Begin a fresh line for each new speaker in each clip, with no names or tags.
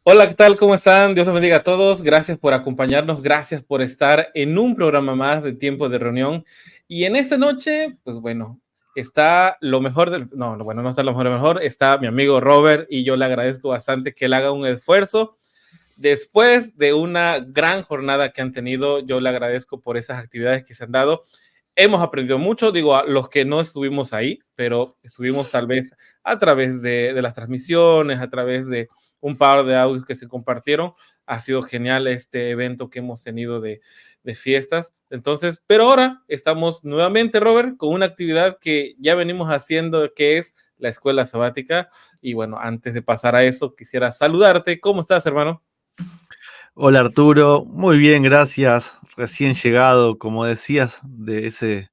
Hola, ¿qué tal? ¿Cómo están? Dios los bendiga a todos. Gracias por acompañarnos, gracias por estar en un programa más de Tiempo de Reunión. Y en esta noche, pues bueno, está lo mejor del... No, bueno, no está lo mejor del mejor, está mi amigo Robert y yo le agradezco bastante que él haga un esfuerzo. Después de una gran jornada que han tenido, yo le agradezco por esas actividades que se han dado. Hemos aprendido mucho, digo, a los que no estuvimos ahí, pero estuvimos tal vez a través de las transmisiones, a través de un par de audios que se compartieron. Ha sido genial este evento que hemos tenido de fiestas. Entonces, pero ahora estamos nuevamente, Robert, con una actividad que ya venimos haciendo, que es la escuela sabática. Y bueno, antes de pasar a eso, quisiera saludarte. ¿Cómo estás, hermano?
Hola Arturo, muy bien, gracias. Recién llegado, como decías, de ese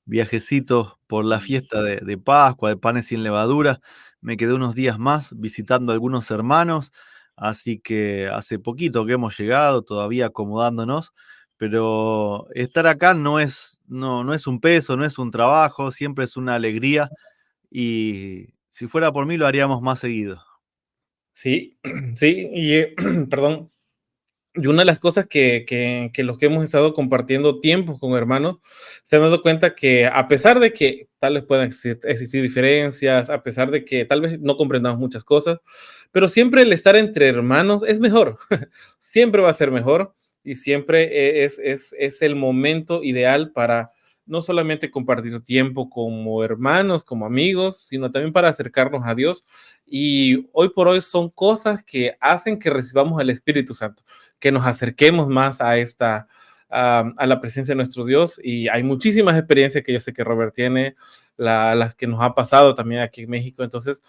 viajecito por la fiesta de Pascua, de panes sin levadura. Me quedé unos días más visitando a algunos hermanos, así que hace poquito que hemos llegado, todavía acomodándonos, pero estar acá no es un peso, no es un trabajo, siempre es una alegría y si fuera por mí lo haríamos más seguido.
Sí, sí, y perdón. Y una de las cosas que los que hemos estado compartiendo tiempos con hermanos, se han dado cuenta que a pesar de que tal vez puedan existir diferencias, a pesar de que tal vez no comprendamos muchas cosas, pero siempre el estar entre hermanos es mejor, siempre va a ser mejor y siempre es el momento ideal para no solamente compartir tiempo como hermanos, como amigos, sino también para acercarnos a Dios. Y hoy por hoy son cosas que hacen que recibamos el Espíritu Santo, que nos acerquemos más a esta, a la presencia de nuestro Dios. Y hay muchísimas experiencias que yo sé que Robert tiene, las que nos ha pasado también aquí en México. Entonces,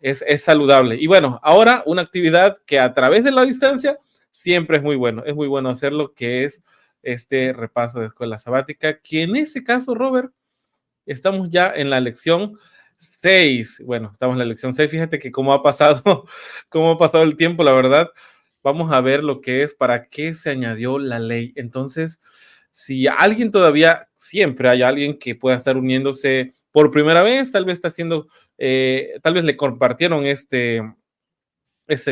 es saludable. Y bueno, ahora una actividad que a través de la distancia siempre es muy bueno hacerlo, que es este repaso de escuela sabática, que en ese caso, Robert, estamos ya en la lección 6. Bueno, estamos en la lección 6. Fíjate que cómo ha pasado, cómo ha pasado el tiempo, la verdad. Vamos a ver lo que es, para qué se añadió la ley. Entonces, si alguien todavía, siempre hay alguien que pueda estar uniéndose por primera vez, tal vez está haciendo, tal vez le compartieron este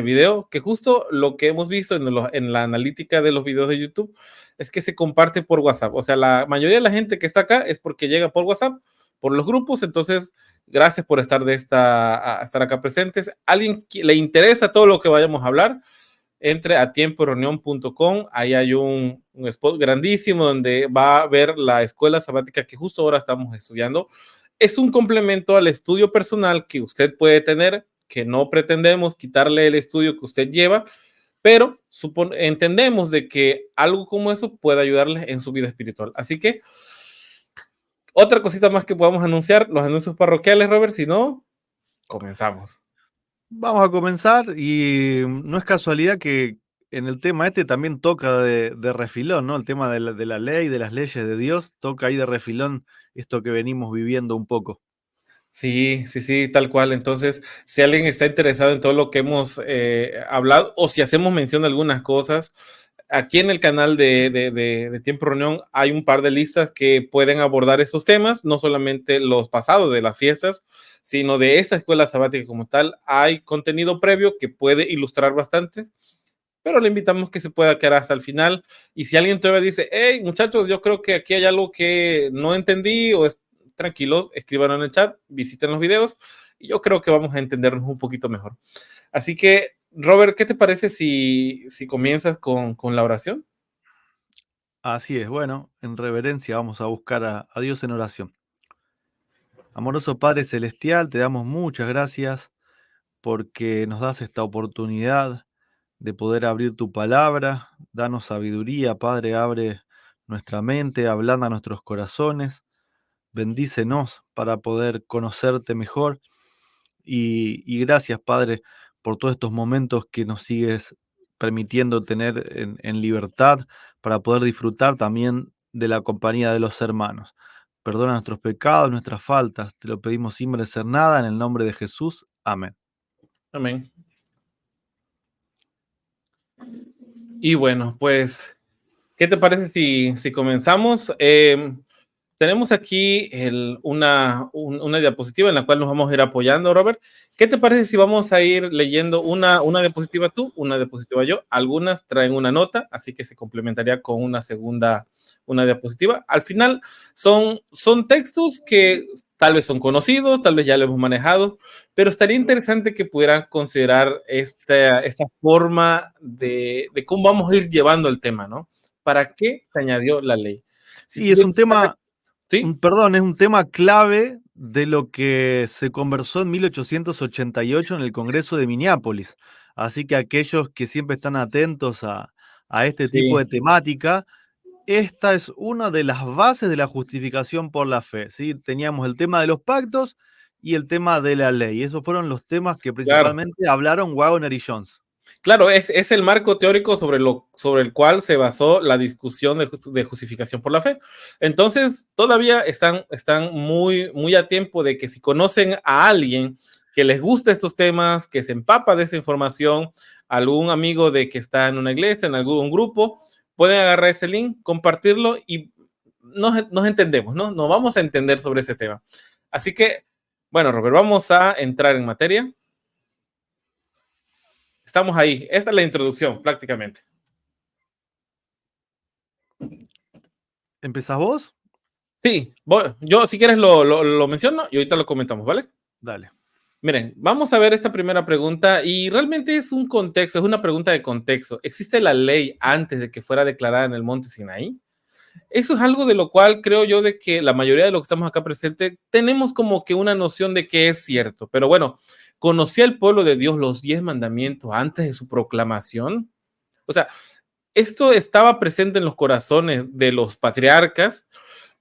video, que justo lo que hemos visto en la analítica de los videos de YouTube es que se comparte por WhatsApp. O sea, la mayoría de la gente que está acá es porque llega por WhatsApp, por los grupos. Entonces, gracias por estar estar acá presentes. Alguien que le interesa todo lo que vayamos a hablar, entre a tiemporeunión.com. Ahí hay un spot grandísimo donde va a ver la escuela sabática que justo ahora estamos estudiando. Es un complemento al estudio personal que usted puede tener, que no pretendemos quitarle el estudio que usted lleva, pero entendemos de que algo como eso puede ayudarle en su vida espiritual. Así que otra cosita más que podamos anunciar, los anuncios parroquiales, Robert, si no, comenzamos.
Vamos a comenzar y no es casualidad que en el tema este también toca de refilón, ¿no? El tema de la ley, de las leyes de Dios, toca ahí de refilón esto que venimos viviendo un poco.
Sí, sí, sí, tal cual. Entonces, si alguien está interesado en todo lo que hemos hablado, o si hacemos mención de algunas cosas, aquí en el canal de Tiempo Reunión hay un par de listas que pueden abordar esos temas, no solamente los pasados de las fiestas, sino de esa escuela sabática como tal. Hay contenido previo que puede ilustrar bastante, pero le invitamos que se pueda quedar hasta el final. Y si alguien todavía dice, hey, muchachos, yo creo que aquí hay algo que no entendí, o es tranquilos, escríbanlo en el chat, visiten los videos y yo creo que vamos a entendernos un poquito mejor. Así que, Robert, ¿qué te parece si comienzas con la oración?
Así es, bueno, en reverencia vamos a buscar a Dios en oración. Amoroso Padre Celestial, te damos muchas gracias porque nos das esta oportunidad de poder abrir tu palabra. Danos sabiduría, Padre, abre nuestra mente, ablanda nuestros corazones. Bendícenos para poder conocerte mejor y gracias, Padre, por todos estos momentos que nos sigues permitiendo tener en libertad para poder disfrutar también de la compañía de los hermanos. Perdona nuestros pecados, nuestras faltas. Te lo pedimos sin merecer nada, en el nombre de Jesús. Amén.
Amén. Y bueno, pues, ¿qué te parece si comenzamos? tenemos aquí una diapositiva en la cual nos vamos a ir apoyando, Robert. ¿Qué te parece si vamos a ir leyendo una diapositiva tú, una diapositiva yo? Algunas traen una nota, así que se complementaría con una diapositiva. Al final son textos que tal vez son conocidos, tal vez ya lo hemos manejado, pero estaría interesante que pudieran considerar esta forma de cómo vamos a ir llevando el tema, ¿no? ¿Para qué se añadió la ley? Si
Sí,
tú
es
tienes,
un tema,
¿sí?
perdón, es un tema clave de lo que se conversó en 1888 en el Congreso de Minneapolis. Así que aquellos que siempre están atentos a este tipo de
Sí,
temática, esta es una de las bases de la justificación por la fe, ¿sí? Teníamos el tema de los pactos y el tema de la ley. Esos fueron los temas que
claro.
principalmente hablaron Wagner y Jones.
Claro, es el marco teórico sobre el cual se basó la discusión de justificación por la fe. Entonces, todavía están muy a tiempo de que si conocen a alguien que les gusta estos temas, que se empapa de esa información, algún amigo de que está en una iglesia, en algún grupo, pueden agarrar ese link, compartirlo y nos entendemos, ¿no? Nos vamos a entender sobre ese tema. Así que, bueno, Robert, vamos a entrar en materia. Estamos ahí. Esta es la introducción, prácticamente.
¿Empezás vos?
Sí, yo si quieres lo menciono y ahorita lo comentamos, ¿vale?
Dale.
Miren, vamos a ver esta primera pregunta y realmente es un contexto, es una pregunta de contexto. ¿Existe la ley antes de que fuera declarada en el monte Sinaí? Eso es algo de lo cual creo yo de que la mayoría de los que estamos acá presentes tenemos como que una noción de que es cierto. Pero bueno, ¿conocía el pueblo de Dios los 10 mandamientos antes de su proclamación? O sea, esto estaba presente en los corazones de los patriarcas.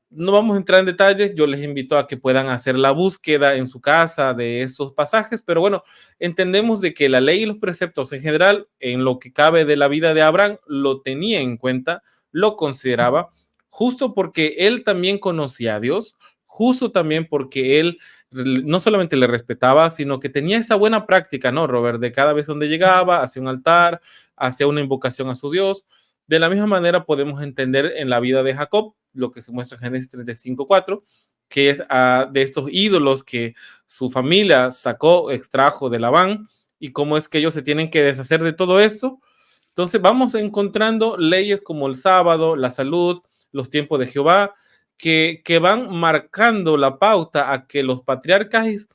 No vamos a entrar en detalles, yo les invito a que puedan hacer la búsqueda en su casa de estos pasajes, pero bueno, entendemos de que la ley y los preceptos en general, en lo que cabe de la vida de Abraham, lo tenía en cuenta, lo consideraba, justo porque él también conocía a Dios, justo también porque él no solamente le respetaba, sino que tenía esa buena práctica, ¿no, Robert? De cada vez donde llegaba, hacia un altar, hacia una invocación a su Dios. De la misma manera podemos entender en la vida de Jacob, lo que se muestra en Génesis 35:4, que es de estos ídolos que su familia sacó, extrajo de Labán, y cómo es que ellos se tienen que deshacer de todo esto. Entonces vamos encontrando leyes como el sábado, la salud, los tiempos de Jehová, que van marcando la pauta a que los patriarcas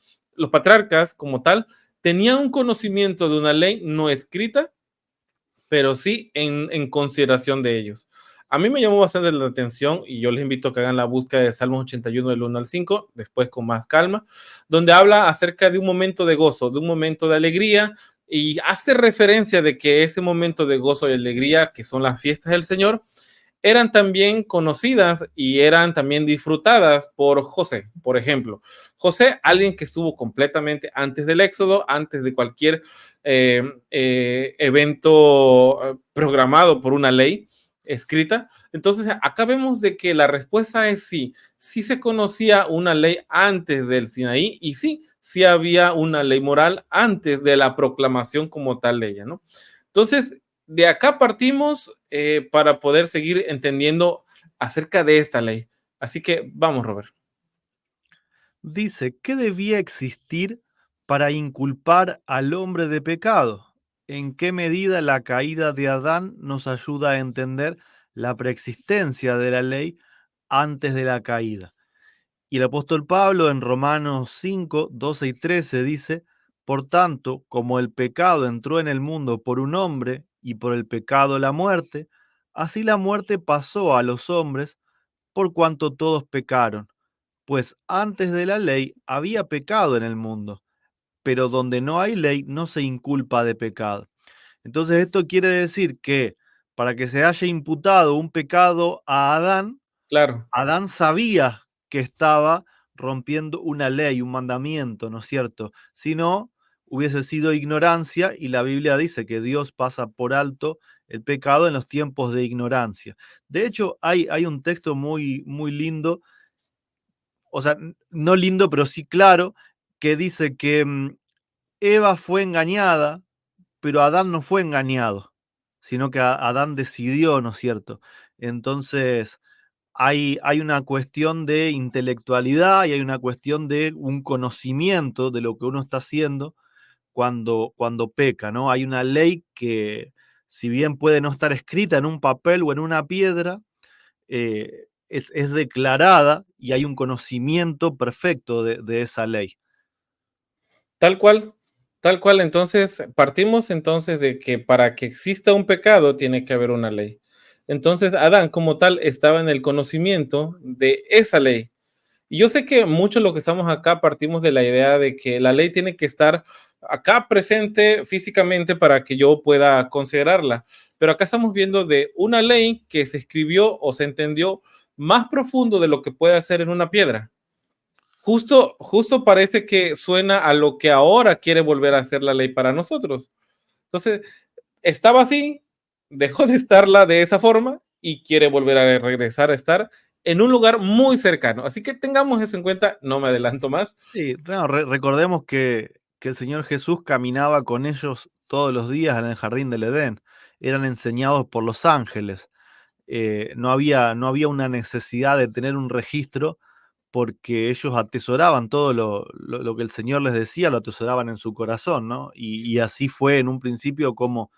como tal tenían un conocimiento de una ley no escrita, pero sí en consideración de ellos. A mí me llamó bastante la atención y yo les invito a que hagan la búsqueda de Salmos 81 del 1 al 5, después con más calma, donde habla acerca de un momento de gozo, de un momento de alegría y hace referencia de que ese momento de gozo y alegría, que son las fiestas del Señor, eran también conocidas y eran también disfrutadas por José, por ejemplo. José, alguien que estuvo completamente antes del Éxodo, antes de cualquier evento programado por una ley escrita. Entonces, acá vemos de que la respuesta es sí. Sí se conocía una ley antes del Sinaí y sí, sí había una ley moral antes de la proclamación como tal de ella, ¿no? Entonces, de acá partimos para poder seguir entendiendo acerca de esta ley. Así que vamos, Robert.
Dice, ¿qué debía existir para inculpar al hombre de pecado? ¿En qué medida la caída de Adán nos ayuda a entender la preexistencia de la ley antes de la caída? Y el apóstol Pablo en Romanos 5, 12 y 13 dice, por tanto, como el pecado entró en el mundo por un hombre y por el pecado la muerte, así la muerte pasó a los hombres por cuanto todos pecaron. Pues antes de la ley había pecado en el mundo, pero donde no hay ley no se inculpa de pecado. Entonces esto quiere decir que para que se haya imputado un pecado a Adán,
Claro,
Adán sabía que estaba rompiendo una ley, un mandamiento, ¿no es cierto? Si no, hubiese sido ignorancia y la Biblia dice que Dios pasa por alto el pecado en los tiempos de ignorancia. De hecho, hay un texto muy lindo, o sea, no lindo, pero sí claro, que dice que Eva fue engañada, pero Adán no fue engañado, sino que Adán decidió, ¿no es cierto? Entonces, hay una cuestión de intelectualidad y hay una cuestión de un conocimiento de lo que uno está haciendo cuando peca, ¿no? Hay una ley que, si bien puede no estar escrita en un papel o en una piedra, es declarada y hay un conocimiento perfecto de esa ley.
Tal cual, tal cual. Entonces, partimos entonces de que para que exista un pecado tiene que haber una ley. Entonces, Adán como tal estaba en el conocimiento de esa ley. Y yo sé que muchos lo que estamos acá partimos de la idea de que la ley tiene que estar acá presente físicamente para que yo pueda considerarla. Pero acá estamos viendo de una ley que se escribió o se entendió más profundo de lo que puede hacer en una piedra. Justo parece que suena a lo que ahora quiere volver a hacer la ley para nosotros. Entonces, estaba así, dejó de estarla de esa forma y quiere volver a regresar a estar en un lugar muy cercano. Así que tengamos eso en cuenta, no me adelanto más.
Sí, no, recordemos que el Señor Jesús caminaba con ellos todos los días en el jardín del Edén. Eran enseñados por los ángeles. No había una necesidad de tener un registro porque ellos atesoraban todo lo que el Señor les decía, lo atesoraban en su corazón, ¿no? Y así fue en un principio como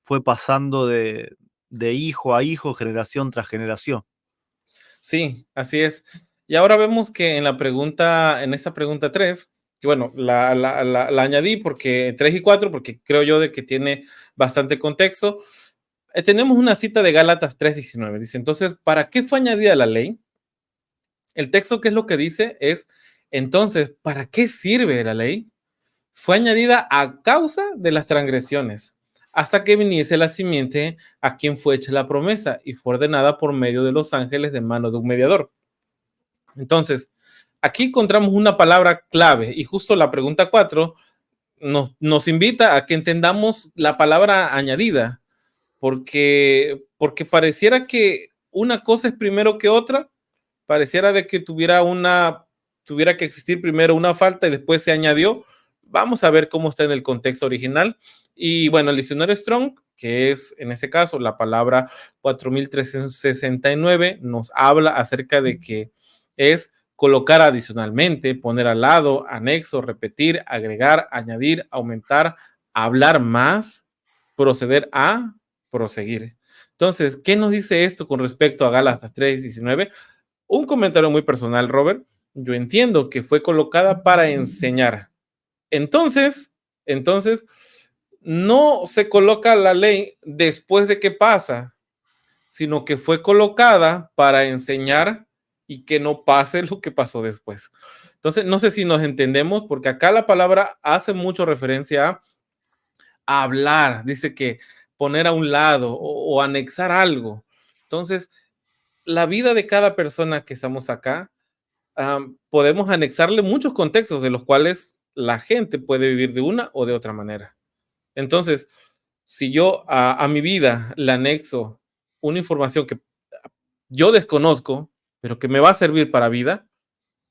fue pasando de hijo a hijo, generación tras generación.
Sí, así es. Y ahora vemos que en esa pregunta 3, que bueno, la añadí porque 3 y 4, porque creo yo de que tiene bastante contexto. Tenemos una cita de Gálatas 3:19. Dice, entonces, ¿para qué fue añadida la ley? El texto, ¿qué es lo que dice? Es, entonces, ¿para qué sirve la ley? Fue añadida a causa de las transgresiones, hasta que viniese la simiente a quien fue hecha la promesa y fue ordenada por medio de los ángeles de manos de un mediador. Entonces, aquí encontramos una palabra clave y justo la pregunta 4 nos invita a que entendamos la palabra añadida, porque pareciera que una cosa es primero que otra, pareciera de que tuviera que existir primero una falta y después se añadió. Vamos a ver cómo está en el contexto original. Y bueno, el diccionario Strong, que es en ese caso la palabra 4369, nos habla acerca de que es colocar adicionalmente, poner al lado, anexo, repetir, agregar, añadir, aumentar, hablar más, proceder a, proseguir. Entonces, ¿qué nos dice esto con respecto a Gálatas 3:19? Un comentario muy personal, Robert. Yo entiendo que fue colocada para enseñar. Entonces, no se coloca la ley después de que pasa, sino que fue colocada para enseñar y que no pase lo que pasó después. Entonces, no sé si nos entendemos, porque acá la palabra hace mucho referencia a hablar, dice que poner a un lado o anexar algo. Entonces, la vida de cada persona que estamos acá, podemos anexarle muchos contextos de los cuales la gente puede vivir de una o de otra manera. Entonces, si yo a mi vida le anexo una información que yo desconozco, pero que me va a servir para vida,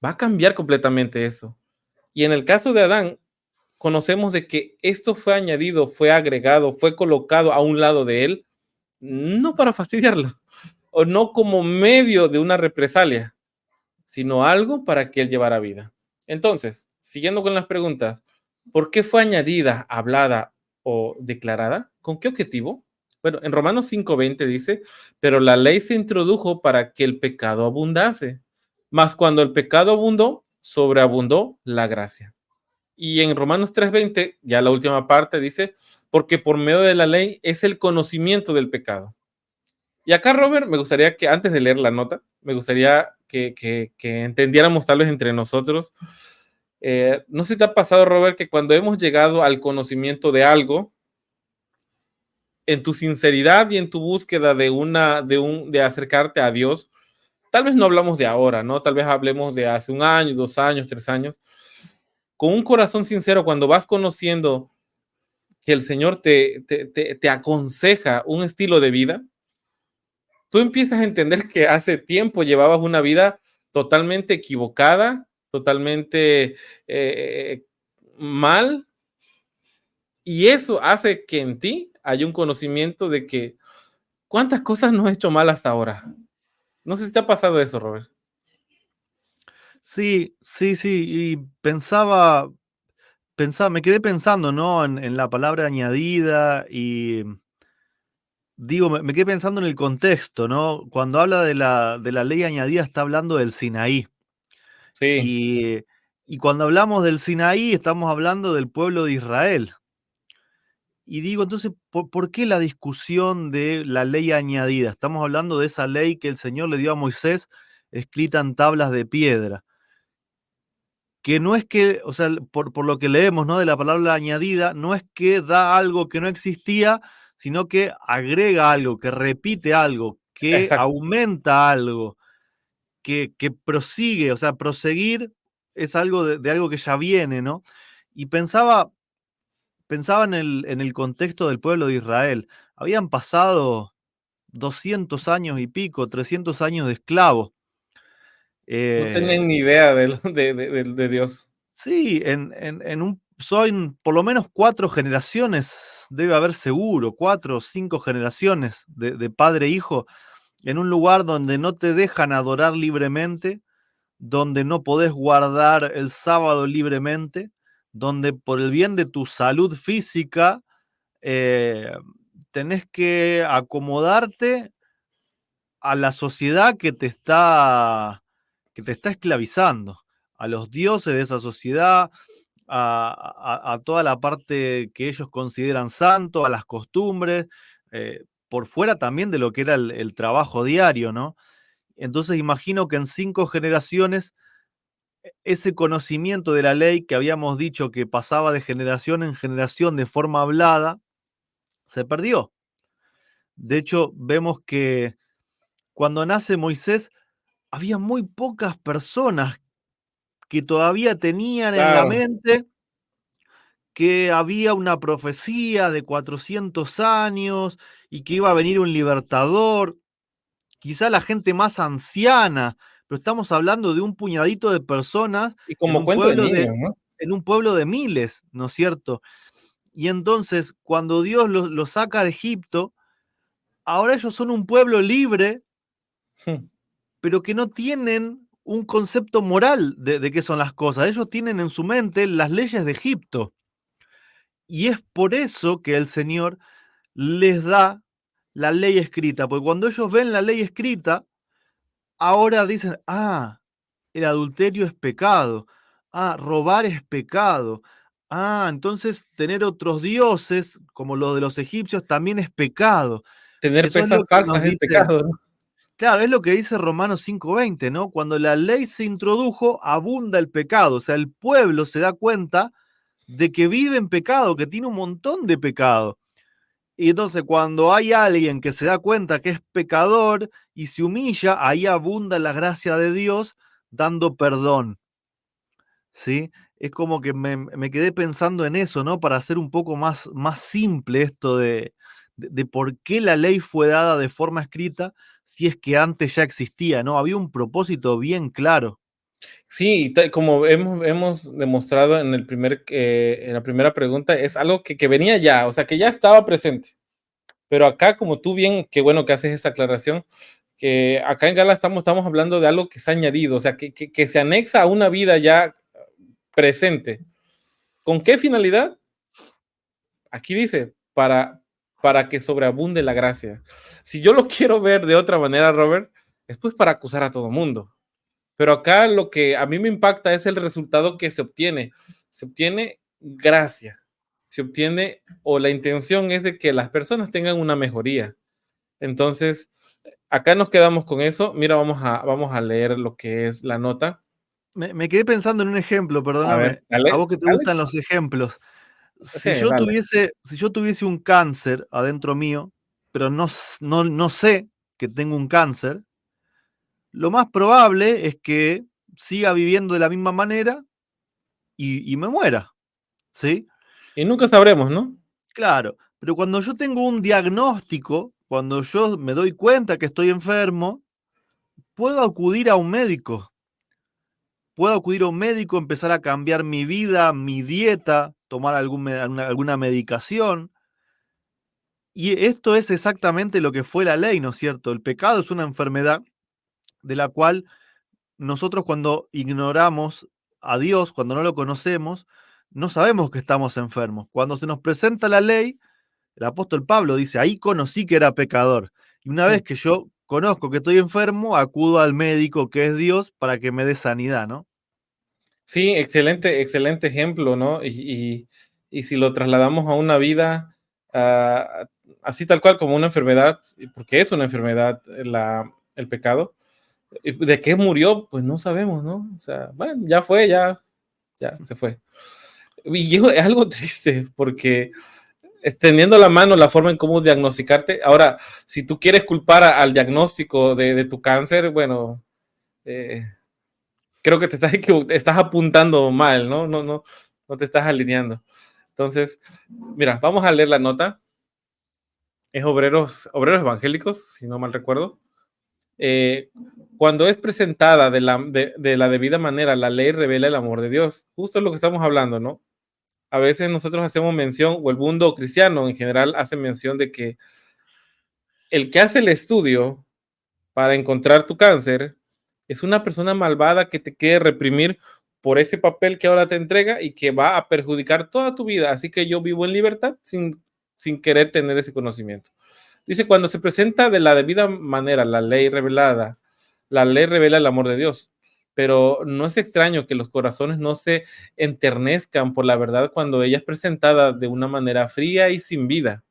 va a cambiar completamente eso. Y en el caso de Adán, conocemos de que esto fue añadido, fue agregado, fue colocado a un lado de él, no para fastidiarlo, o no como medio de una represalia, sino algo para que él llevara vida. Entonces, siguiendo con las preguntas, ¿por qué fue añadida, hablada o declarada? ¿Con qué objetivo? Bueno, en Romanos 5:20 dice, pero la ley se introdujo para que el pecado abundase, mas cuando el pecado abundó, sobreabundó la gracia. Y en Romanos 3:20, ya la última parte dice, porque por medio de la ley es el conocimiento del pecado. Y acá, Robert, me gustaría que antes de leer la nota, me gustaría que entendiéramos tal vez entre nosotros. No sé si te ha pasado, Robert, que cuando hemos llegado al conocimiento de algo, en tu sinceridad y en tu búsqueda de acercarte a Dios, tal vez no hablamos de ahora, ¿no? Tal vez hablemos de hace un año, 2 años, 3 años. Con un corazón sincero, cuando vas conociendo que el Señor te aconseja un estilo de vida, tú empiezas a entender que hace tiempo llevabas una vida totalmente equivocada, totalmente mal, y eso hace que en ti haya un conocimiento de que cuántas cosas no he hecho mal hasta ahora. No sé si te ha pasado eso, Robert.
Sí, sí, sí, y pensaba, me quedé pensando, ¿no? En la palabra añadida y digo, me quedé pensando en el contexto, ¿no? Cuando habla de la ley añadida, está hablando del Sinaí.
Sí,
Y, y cuando hablamos del Sinaí, estamos hablando del pueblo de Israel. Y digo, entonces, ¿por qué la discusión de la ley añadida? Estamos hablando de esa ley que el Señor le dio a Moisés, escrita en tablas de piedra. Que no es que, o sea, por lo que leemos, ¿no? De la palabra añadida, no es que da algo que no existía, sino que agrega algo, que repite algo, que
exacto.
aumenta algo, que prosigue, o sea, proseguir es algo de algo que ya viene, ¿no? Y pensaba en el contexto del pueblo de Israel. Habían pasado 200 años y pico, 300 años de esclavos.
No
Eh,
tienen ni idea de Dios.
Sí, son por lo menos 4 generaciones, debe haber seguro, 4 o 5 generaciones de padre e hijo, en un lugar donde no te dejan adorar libremente, donde no podés guardar el sábado libremente, donde por el bien de tu salud física, eh, tenés que acomodarte a la sociedad que te está esclavizando, a los dioses de esa sociedad, a toda la parte que ellos consideran santo, a las costumbres, por fuera también de lo que era el trabajo diario, ¿no? Entonces imagino que en 5 generaciones ese conocimiento de la ley que habíamos dicho que pasaba de generación en generación de forma hablada, se perdió. De hecho, vemos que cuando nace Moisés, había muy pocas personas que todavía tenían en la
Claro.
mente que había una profecía de 400 años y que iba a venir un libertador, quizá la gente más anciana, pero estamos hablando de un puñadito de personas
Y
en
como
un
cuento de
pueblo
niños,
de,
¿no?
en un pueblo de miles, ¿no es cierto? Y entonces, cuando Dios los saca de Egipto, ahora ellos son un pueblo libre, pero que no tienen un concepto moral de qué son las cosas. Ellos tienen en su mente las leyes de Egipto. Y es por eso que el Señor les da la ley escrita, porque cuando ellos ven la ley escrita, ahora dicen, el adulterio es pecado, robar es pecado, entonces tener otros dioses, como los de los egipcios, también es pecado.
Tener
Eso es
pesas
lo que nos
falsas es
dice,
pecado, ¿no?
claro, es lo que dice Romanos 5:20, ¿no? Cuando la ley se introdujo, abunda el pecado, o sea, el pueblo se da cuenta de que vive en pecado, que tiene un montón de pecado. Y entonces cuando hay alguien que se da cuenta que es pecador y se humilla, ahí abunda la gracia de Dios dando perdón, ¿sí? Es como que me quedé pensando en eso, ¿no? Para hacer un poco más simple esto de por qué la ley fue dada de forma escrita si es que antes ya existía, ¿no? Había un propósito bien claro.
Sí, como hemos demostrado en la primera pregunta, es algo que venía ya, o sea, que ya estaba presente. Pero acá, como tú bien, qué bueno que haces esa aclaración, que acá en Gala estamos hablando de algo que se ha añadido, o sea, que se anexa a una vida ya presente. ¿Con qué finalidad? Aquí dice, para que sobreabunde la gracia. Si yo lo quiero ver de otra manera, Robert, es pues para acusar a todo mundo. Pero acá lo que a mí me impacta es el resultado que se obtiene. Se obtiene gracia. Se obtiene, o la intención es de que las personas tengan una mejoría. Entonces, acá nos quedamos con eso. Mira, vamos a leer lo que es la nota.
Me quedé pensando en un ejemplo,
A ver,
perdóname, a
dale,
vos que te
dale.
gustan los ejemplos.
Sí,
Si yo
dale.
tuviese, si yo tuviese un cáncer adentro mío, pero no sé que tengo un cáncer, lo más probable es que siga viviendo de la misma manera y me muera, ¿sí?
Y nunca sabremos, ¿no?
Claro, pero cuando yo tengo un diagnóstico, cuando yo me doy cuenta que estoy enfermo, puedo acudir a un médico. Puedo acudir a un médico, empezar a cambiar mi vida, mi dieta, tomar alguna medicación. Y esto es exactamente lo que fue la ley, ¿no es cierto? El pecado es una enfermedad de la cual nosotros cuando ignoramos a Dios, cuando no lo conocemos, no sabemos que estamos enfermos. Cuando se nos presenta la ley, el apóstol Pablo dice, ahí conocí que era pecador. Y una vez que yo conozco que estoy enfermo, acudo al médico que es Dios para que me dé sanidad, ¿no?
Sí, excelente, excelente ejemplo, ¿no? Y si lo trasladamos a una vida, así tal cual como una enfermedad, porque es una enfermedad el pecado, ¿de qué murió? Pues no sabemos, ¿no? O sea, bueno, ya fue, ya se fue. Y es algo triste porque extendiendo la mano la forma en cómo diagnosticarte. Ahora, si tú quieres culpar al diagnóstico de tu cáncer, bueno, eh, creo que estás apuntando mal, ¿no? No te estás alineando. Entonces, mira, vamos a leer la nota. Es obreros evangélicos, si no mal recuerdo. Eh, Cuando es presentada de la debida manera, la ley revela el amor de Dios. Justo es lo que estamos hablando, ¿no? A veces nosotros hacemos mención, o el mundo cristiano en general hace mención de que el que hace el estudio para encontrar tu cáncer es una persona malvada que te quiere reprimir por ese papel que ahora te entrega y que va a perjudicar toda tu vida. Así que yo vivo en libertad sin querer tener ese conocimiento. Dice, cuando se presenta de la debida manera la ley revela el amor de Dios. Pero no es extraño que los corazones no se enternezcan por la verdad cuando ella es presentada de una manera fría y sin vida.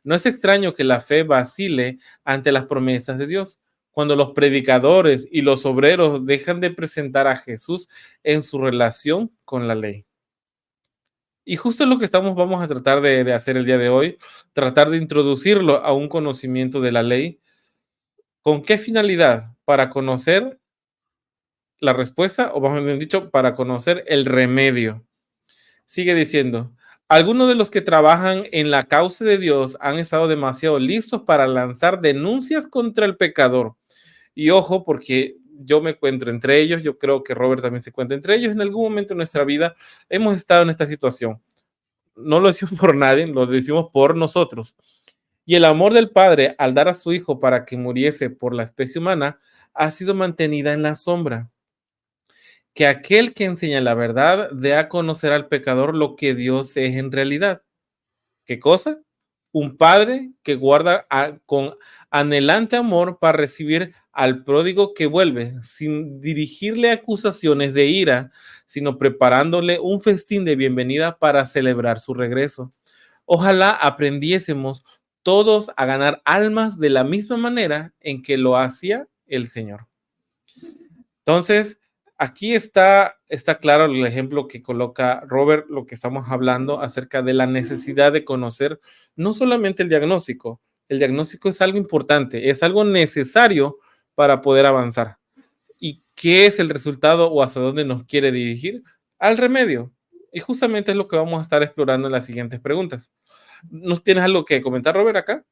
No es extraño que la fe vacile ante las promesas de Dios, cuando los predicadores y los obreros dejan de presentar a Jesús en su relación con la ley. Y justo es lo que vamos a tratar de hacer el día de hoy, tratar de introducirlo a un conocimiento de la ley. ¿Con qué finalidad? Para conocer la respuesta, o más bien dicho, para conocer el remedio. Sigue diciendo, algunos de los que trabajan en la causa de Dios han estado demasiado listos para lanzar denuncias contra el pecador. Y ojo, porque yo me encuentro entre ellos, yo creo que Robert también se encuentra entre ellos. En algún momento de nuestra vida hemos estado en esta situación. No lo decimos por nadie, lo decimos por nosotros. Y el amor del Padre al dar a su Hijo para que muriese por la especie humana ha sido mantenida en la sombra. Que aquel que enseña la verdad dé a conocer al pecador lo que Dios es en realidad. ¿Qué cosa? Un padre que guarda con anhelante amor para recibir al pródigo que vuelve, sin dirigirle acusaciones de ira, sino preparándole un festín de bienvenida para celebrar su regreso. Ojalá aprendiésemos todos a ganar almas de la misma manera en que lo hacía el Señor. Entonces, aquí está claro el ejemplo que coloca Robert, lo que estamos hablando acerca de la necesidad de conocer no solamente el diagnóstico es algo importante, es algo necesario para poder avanzar. ¿Y qué es el resultado o hacia dónde nos quiere dirigir? Al remedio. Y justamente es lo que vamos a estar explorando en las siguientes preguntas. ¿Nos tienes algo que comentar, Robert, acá?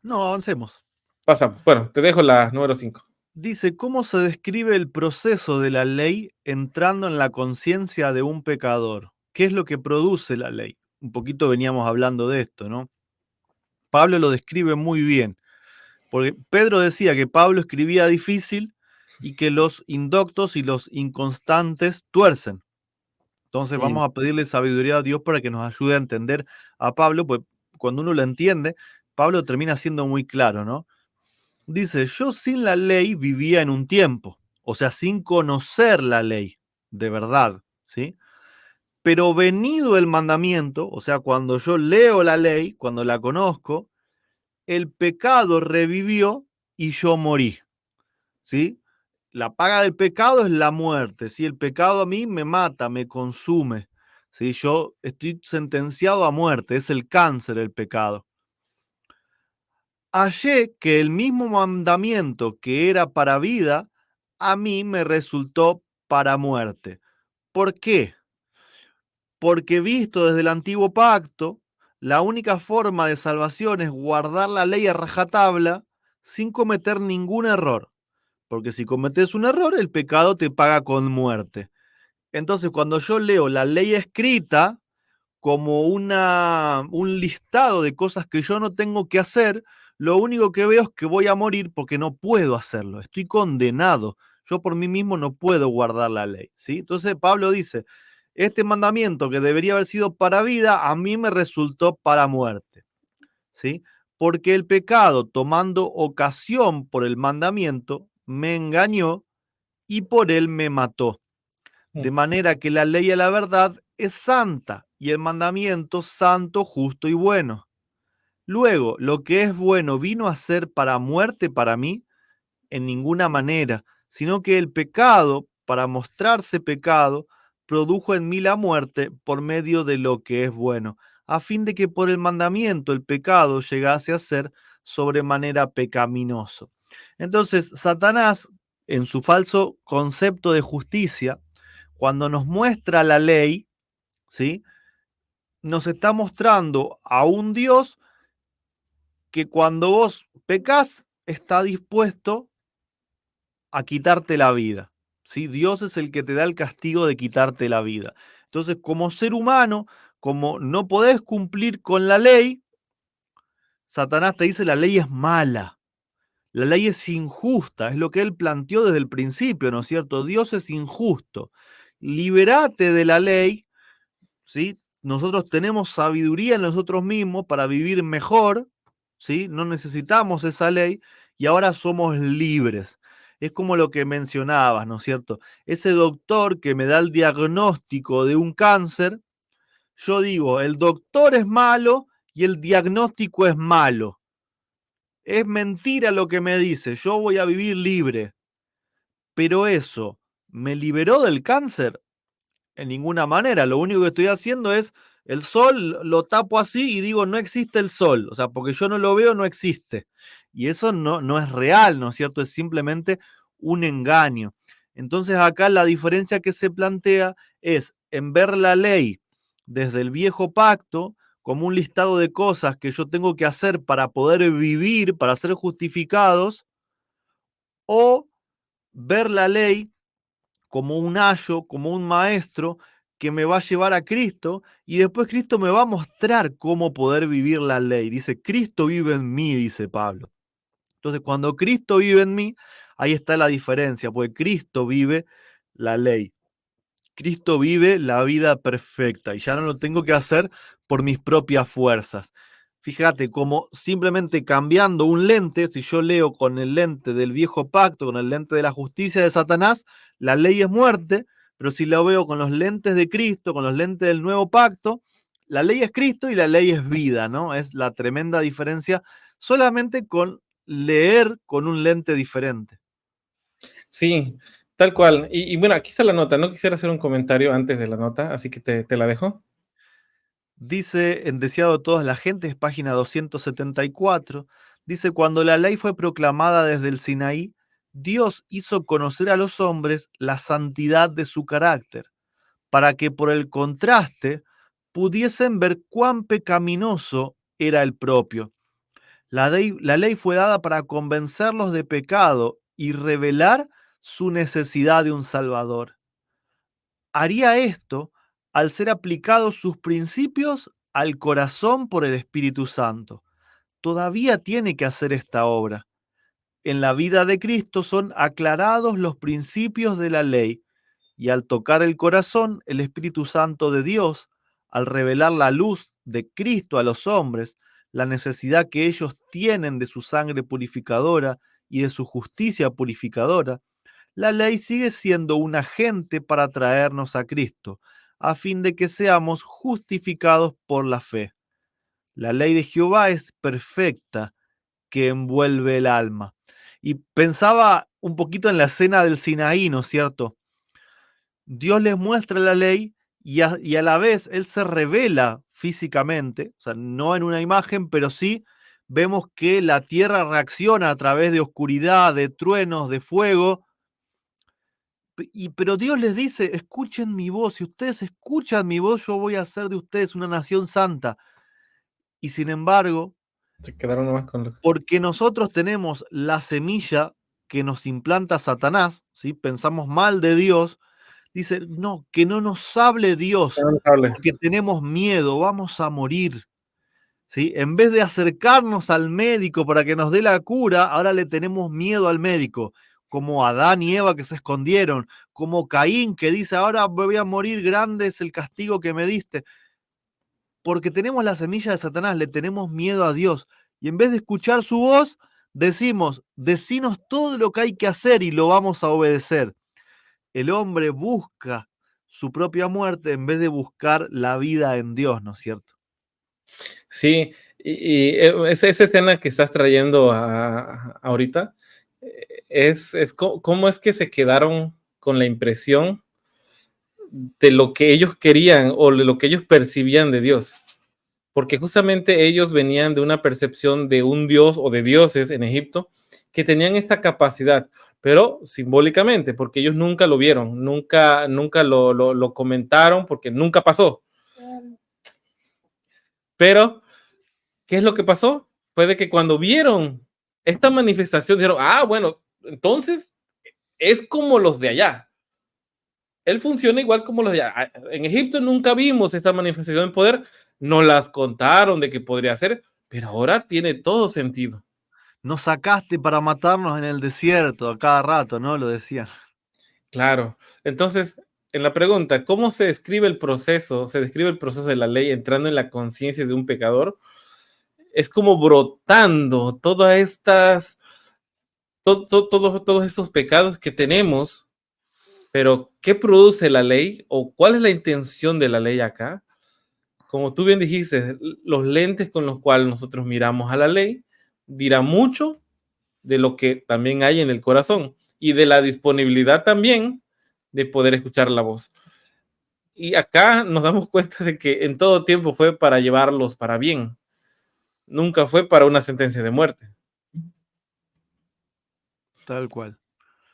No, avancemos.
Pasamos. Bueno, te dejo la número 5.
Dice, ¿cómo se describe el proceso de la ley entrando en la conciencia de un pecador? ¿Qué es lo que produce la ley? Un poquito veníamos hablando de esto, ¿no? Pablo lo describe muy bien, porque Pedro decía que Pablo escribía difícil y que los indoctos y los inconstantes tuercen. Entonces vamos a pedirle sabiduría a Dios para que nos ayude a entender a Pablo, pues cuando uno lo entiende, Pablo termina siendo muy claro, ¿no? Dice, yo sin la ley vivía en un tiempo, o sea, sin conocer la ley, de verdad, ¿sí? Pero venido el mandamiento, o sea, cuando yo leo la ley, cuando la conozco, el pecado revivió y yo morí, ¿sí? La paga del pecado es la muerte, ¿sí? El pecado a mí me mata, me consume, ¿sí? Yo estoy sentenciado a muerte, es el cáncer el pecado. Hallé que el mismo mandamiento que era para vida, a mí me resultó para muerte. ¿Por qué? Porque visto desde el antiguo pacto, la única forma de salvación es guardar la ley a rajatabla sin cometer ningún error. Porque si cometes un error, el pecado te paga con muerte. Entonces, cuando yo leo la ley escrita como un listado de cosas que yo no tengo que hacer, lo único que veo es que voy a morir porque no puedo hacerlo, estoy condenado. Yo por mí mismo no puedo guardar la ley, ¿sí? Entonces Pablo dice, este mandamiento que debería haber sido para vida, a mí me resultó para muerte, ¿sí? Porque el pecado, tomando ocasión por el mandamiento, me engañó y por él me mató. De manera que la ley de la verdad es santa y el mandamiento santo, justo y bueno. Luego, lo que es bueno vino a ser para muerte para mí en ninguna manera, sino que el pecado, para mostrarse pecado, produjo en mí la muerte por medio de lo que es bueno, a fin de que por el mandamiento el pecado llegase a ser sobremanera pecaminoso. Entonces, Satanás, en su falso concepto de justicia, cuando nos muestra la ley, ¿sí? Nos está mostrando a un Dios que cuando vos pecas está dispuesto a quitarte la vida. ¿Sí? Dios es el que te da el castigo de quitarte la vida. Entonces, como ser humano, como no podés cumplir con la ley, Satanás te dice la ley es mala, la ley es injusta, es lo que él planteó desde el principio, ¿no es cierto? Dios es injusto. Liberate de la ley, ¿sí? Nosotros tenemos sabiduría en nosotros mismos para vivir mejor, ¿sí? No necesitamos esa ley y ahora somos libres. Es como lo que mencionabas, ¿no es cierto? Ese doctor que me da el diagnóstico de un cáncer, yo digo, el doctor es malo y el diagnóstico es malo. Es mentira lo que me dice, yo voy a vivir libre. Pero eso, ¿me liberó del cáncer? En ninguna manera. Lo único que estoy haciendo es el sol, lo tapo así y digo, no existe el sol. O sea, porque yo no lo veo, no existe. Y eso no es real, ¿no es cierto? Es simplemente un engaño. Entonces acá la diferencia que se plantea es en ver la ley desde el viejo pacto como un listado de cosas que yo tengo que hacer para poder vivir, para ser justificados, o ver la ley como un ayo, como un maestro que me va a llevar a Cristo y después Cristo me va a mostrar cómo poder vivir la ley. Dice, Cristo vive en mí, dice Pablo. Entonces, cuando Cristo vive en mí, ahí está la diferencia, porque Cristo vive la ley. Cristo vive la vida perfecta y ya no lo tengo que hacer por mis propias fuerzas. Fíjate, como simplemente cambiando un lente, si yo leo con el lente del viejo pacto, con el lente de la justicia de Satanás, la ley es muerte, pero si lo veo con los lentes de Cristo, con los lentes del nuevo pacto, la ley es Cristo y la ley es vida, ¿no? Es la tremenda diferencia solamente con leer con un lente diferente.
Sí, tal cual. Y bueno, aquí está la nota. No quisiera hacer un comentario antes de la nota, así que te la dejo.
Dice en Deseado de todas las gentes, página 274, dice, cuando la ley fue proclamada desde el Sinaí, Dios hizo conocer a los hombres la santidad de su carácter, para que por el contraste pudiesen ver cuán pecaminoso era el propio. La ley fue dada para convencerlos de pecado y revelar su necesidad de un Salvador. Haría esto al ser aplicados sus principios al corazón por el Espíritu Santo. Todavía tiene que hacer esta obra. En la vida de Cristo son aclarados los principios de la ley y al tocar el corazón, el Espíritu Santo de Dios, al revelar la luz de Cristo a los hombres, la necesidad que ellos tienen de su sangre purificadora y de su justicia purificadora, la ley sigue siendo un agente para traernos a Cristo, a fin de que seamos justificados por la fe. La ley de Jehová es perfecta, que envuelve el alma. Y pensaba un poquito en la escena del Sinaí, ¿no es cierto? Dios les muestra la ley y a la vez Él se revela físicamente, o sea, no en una imagen, pero sí vemos que la tierra reacciona a través de oscuridad, de truenos, de fuego. Pero Dios les dice, escuchen mi voz, si ustedes escuchan mi voz, yo voy a hacer de ustedes una nación santa. Y sin embargo,
Se quedaron nomás con lo
porque nosotros tenemos la semilla que nos implanta Satanás, ¿sí? Pensamos mal de Dios, dice, no, que no nos hable Dios,
lamentable.
porque tenemos miedo, vamos a morir. ¿sí? En vez de acercarnos al médico para que nos dé la cura, ahora le tenemos miedo al médico, como Adán y Eva que se escondieron, como Caín que dice, ahora voy a morir, grande es el castigo que me diste, porque tenemos la semilla de Satanás, le tenemos miedo a Dios, y en vez de escuchar su voz, decimos, decinos todo lo que hay que hacer y lo vamos a obedecer. El hombre busca su propia muerte en vez de buscar la vida en Dios, ¿no es cierto?
Sí, esa escena que estás trayendo ahorita, cómo es que se quedaron con la impresión de lo que ellos querían o de lo que ellos percibían de Dios. Porque justamente ellos venían de una percepción de un dios o de dioses en Egipto que tenían esa capacidad, pero simbólicamente, porque ellos nunca lo vieron, nunca lo comentaron, porque nunca pasó. Pero, ¿qué es lo que pasó? Fue de que cuando vieron esta manifestación, dijeron, ah, bueno, entonces es como los de allá. Él funciona igual como los de allá. En Egipto nunca vimos esta manifestación de poder, nos las contaron de que podría ser, pero ahora tiene todo sentido.
Nos sacaste para matarnos en el desierto a cada rato, ¿no? Lo decían.
Claro. Entonces, en la pregunta, ¿cómo se describe el proceso? Se describe el proceso de la ley entrando en la conciencia de un pecador. Es como brotando todas estas, todos estos pecados que tenemos, pero ¿qué produce la ley o cuál es la intención de la ley acá? Como tú bien dijiste, los lentes con los cuales nosotros miramos a la ley dirá mucho de lo que también hay en el corazón y de la disponibilidad también de poder escuchar la voz. Y acá nos damos cuenta de que en todo tiempo fue para llevarlos para bien, nunca fue para una sentencia de muerte.
Tal cual.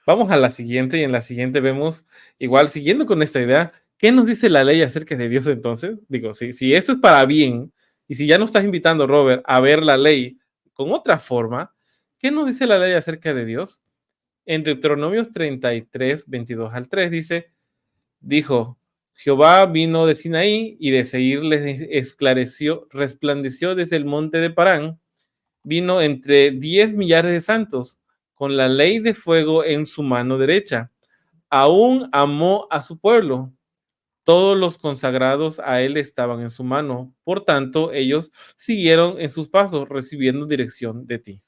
Vamos a la siguiente y en la siguiente vemos, igual siguiendo con esta idea, ¿qué nos dice la ley acerca de Dios entonces? Digo, si esto es para bien y si ya nos estás invitando, Robert, a ver la ley con otra forma, ¿qué nos dice la ley acerca de Dios? En Deuteronomios 33, 22 al 3 dice, dijo, Jehová vino de Sinaí y de Seir les esclareció, resplandeció desde el monte de Parán, vino entre 10 millares de santos, con la ley de fuego en su mano derecha. Aún amó a su pueblo. Todos los consagrados a él estaban en su mano. Por tanto, ellos siguieron en sus pasos, recibiendo dirección de ti.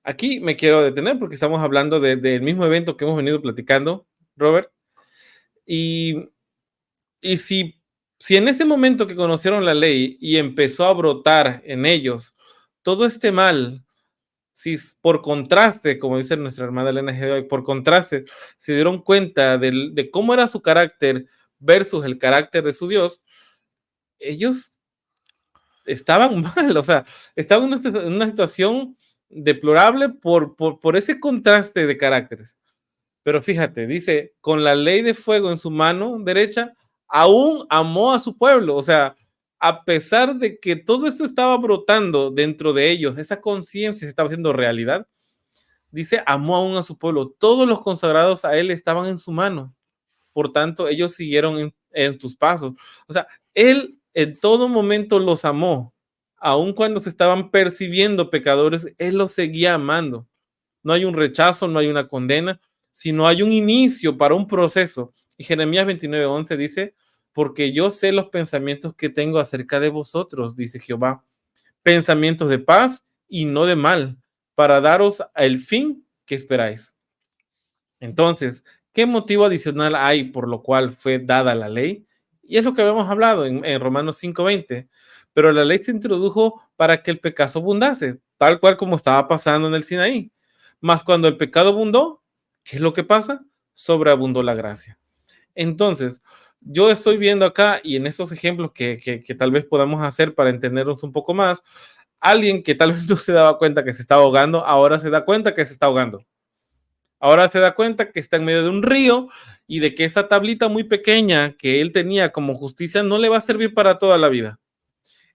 Aquí me quiero detener porque estamos hablando del mismo evento que hemos venido platicando, Robert. Y, y si en ese momento que conocieron la ley y empezó a brotar en ellos todo este mal, si por contraste, como dice nuestra hermana Elena G. por contraste, se dieron cuenta de cómo era su carácter versus el carácter de su Dios, ellos estaban mal, o sea, estaban en una situación deplorable por ese contraste de caracteres. Pero fíjate, dice, con la ley de fuego en su mano derecha, aún amó a su pueblo. O sea, a pesar de que todo esto estaba brotando dentro de ellos, esa conciencia se estaba haciendo realidad, dice, amó aún a su pueblo. Todos los consagrados a él estaban en su mano. Por tanto, ellos siguieron en tus pasos. O sea, él en todo momento los amó. Aun cuando se estaban percibiendo pecadores, él los seguía amando. No hay un rechazo, no hay una condena, sino hay un inicio para un proceso. Y Jeremías 29:11 dice, porque yo sé los pensamientos que tengo acerca de vosotros, dice Jehová, pensamientos de paz y no de mal, para daros el fin que esperáis. Entonces, ¿qué motivo adicional hay por lo cual fue dada la ley? Y es lo que habíamos hablado en Romanos 5:20. Pero la ley se introdujo para que el pecado abundase, tal cual como estaba pasando en el Sinaí. Mas cuando el pecado abundó, ¿qué es lo que pasa? Sobreabundó la gracia. Entonces, yo estoy viendo acá y en estos ejemplos que tal vez podamos hacer para entendernos un poco más, alguien que tal vez no se daba cuenta que se estaba ahogando, ahora se da cuenta que se está ahogando. Ahora se da cuenta que está en medio de un río y de que esa tablita muy pequeña que él tenía como justicia no le va a servir para toda la vida.